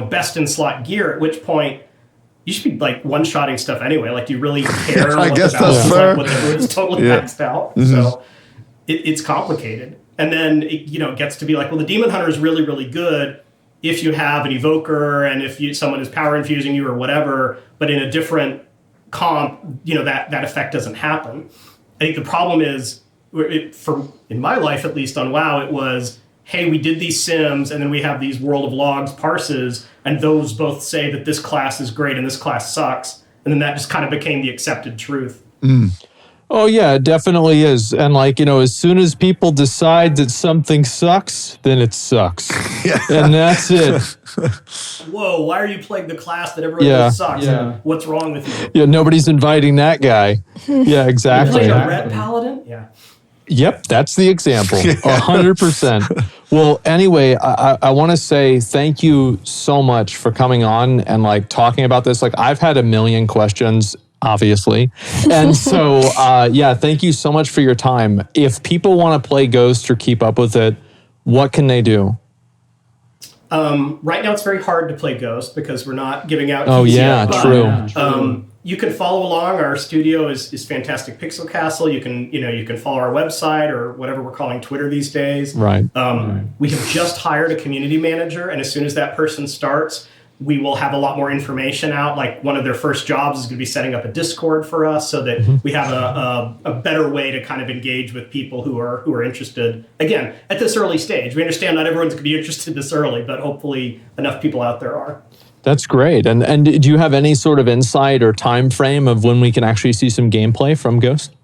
S2: best in slot gear, at which point you should be like one-shotting stuff anyway. Like, do you really care
S7: I
S2: what
S7: guess
S2: the balance
S7: that's
S2: is
S7: fair.
S2: like when the hood is totally maxed out? So it's complicated. And then, it gets to be like, well, the Demon Hunter is really, really good if you have an Evoker and if someone is power infusing you or whatever, but in a different comp, that effect doesn't happen. I think the problem is, in my life at least on WoW, it was, hey, we did these sims and then we have these World of Logs parses and those both say that this class is great and this class sucks. And then that just kind of became the accepted truth.
S3: Oh, yeah, it definitely is. And as soon as people decide that something sucks, then it sucks. And that's it.
S2: Whoa, why are you playing the class that everyone else sucks?
S1: Yeah.
S2: What's wrong with you?
S3: Yeah, nobody's inviting that guy. Yeah, exactly.
S2: Playing a red paladin? Yeah.
S3: Yep, that's the example. 100%. Well, anyway, I want to say thank you so much for coming on and talking about this. I've had a million questions, obviously. And so, thank you so much for your time. If people want to play Ghost or keep up with it, what can they do?
S2: Right now, it's very hard to play Ghost because we're not giving out keys
S3: Oh, yeah,
S2: yet,
S3: true.
S2: You can follow along. Our studio is Fantastic Pixel Castle. You can follow our website or whatever we're calling Twitter these days.
S3: Right.
S2: We have just hired a community manager, and as soon as that person starts, we will have a lot more information out. Like one of their first jobs is going to be setting up a Discord for us so that we have a better way to kind of engage with people who are interested. Again, at this early stage, we understand not everyone's going to be interested this early, but hopefully enough people out there are.
S3: That's great. And do you have any sort of insight or time frame of when we can actually see some gameplay from Ghost?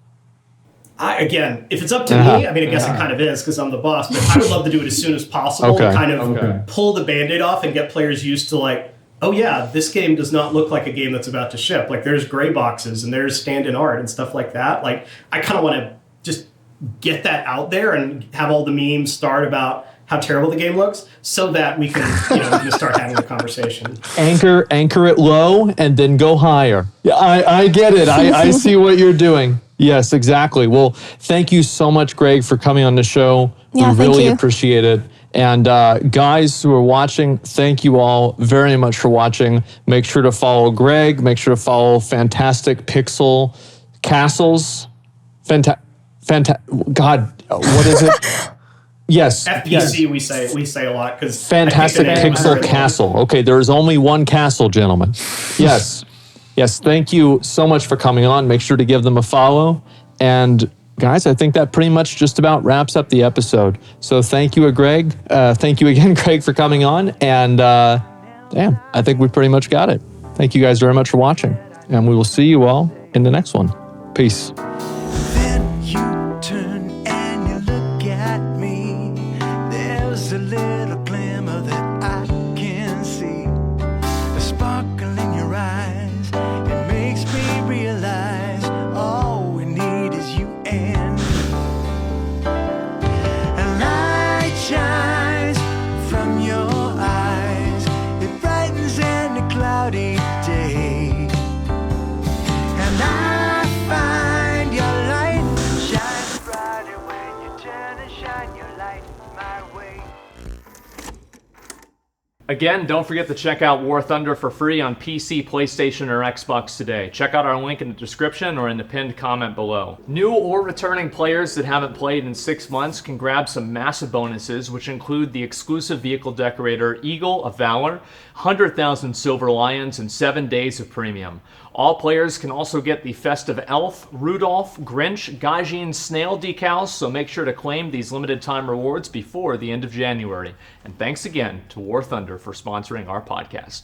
S2: Again, if it's up to me, I mean, I guess it kind of is because I'm the boss, but I would love to do it as soon as possible to kind of pull the Band-Aid off and get players used to oh yeah, this game does not look like a game that's about to ship. There's gray boxes and there's stand-in art and stuff like that. I kind of want to just get that out there and have all the memes start about how terrible the game looks so that we can, we can start having a conversation.
S3: Anchor it low and then go higher. Yeah, I get it. I see what you're doing. Yes, exactly. Well, thank you so much, Greg, for coming on the show.
S4: Yeah,
S3: we really appreciate it. And guys who are watching, thank you all very much for watching. Make sure to follow Greg. Make sure to follow Fantastic Pixel Castles. God, what is it? Yes.
S2: FPC, we say a lot because
S3: Fantastic Pixel Castle. Okay, there is only one castle, gentlemen. Yes. Yes, thank you so much for coming on. Make sure to give them a follow. And guys, I think that pretty much just about wraps up the episode. So thank you, Greg. Thank you again, Greg, for coming on. And I think we pretty much got it. Thank you guys very much for watching. And we will see you all in the next one. Peace.
S9: Then you turn and you look at me. There's a little glimmer that I can see. A sparkle in your eyes. It makes me realize all we need is you and me. A light shines from your eyes. It brightens any cloudy day. And I find your
S6: Again, don't forget to check out War Thunder for free on PC, PlayStation, or Xbox today. Check out our link in the description or in the pinned comment below. New or returning players that haven't played in 6 months can grab some massive bonuses, which include the exclusive vehicle decorator Eagle of Valor, 100,000 Silver Lions, and 7 days of premium. All players can also get the festive Elf, Rudolph, Grinch, Gaijin Snail decals, so make sure to claim these limited time rewards before the end of January. And thanks again to War Thunder for sponsoring our podcast.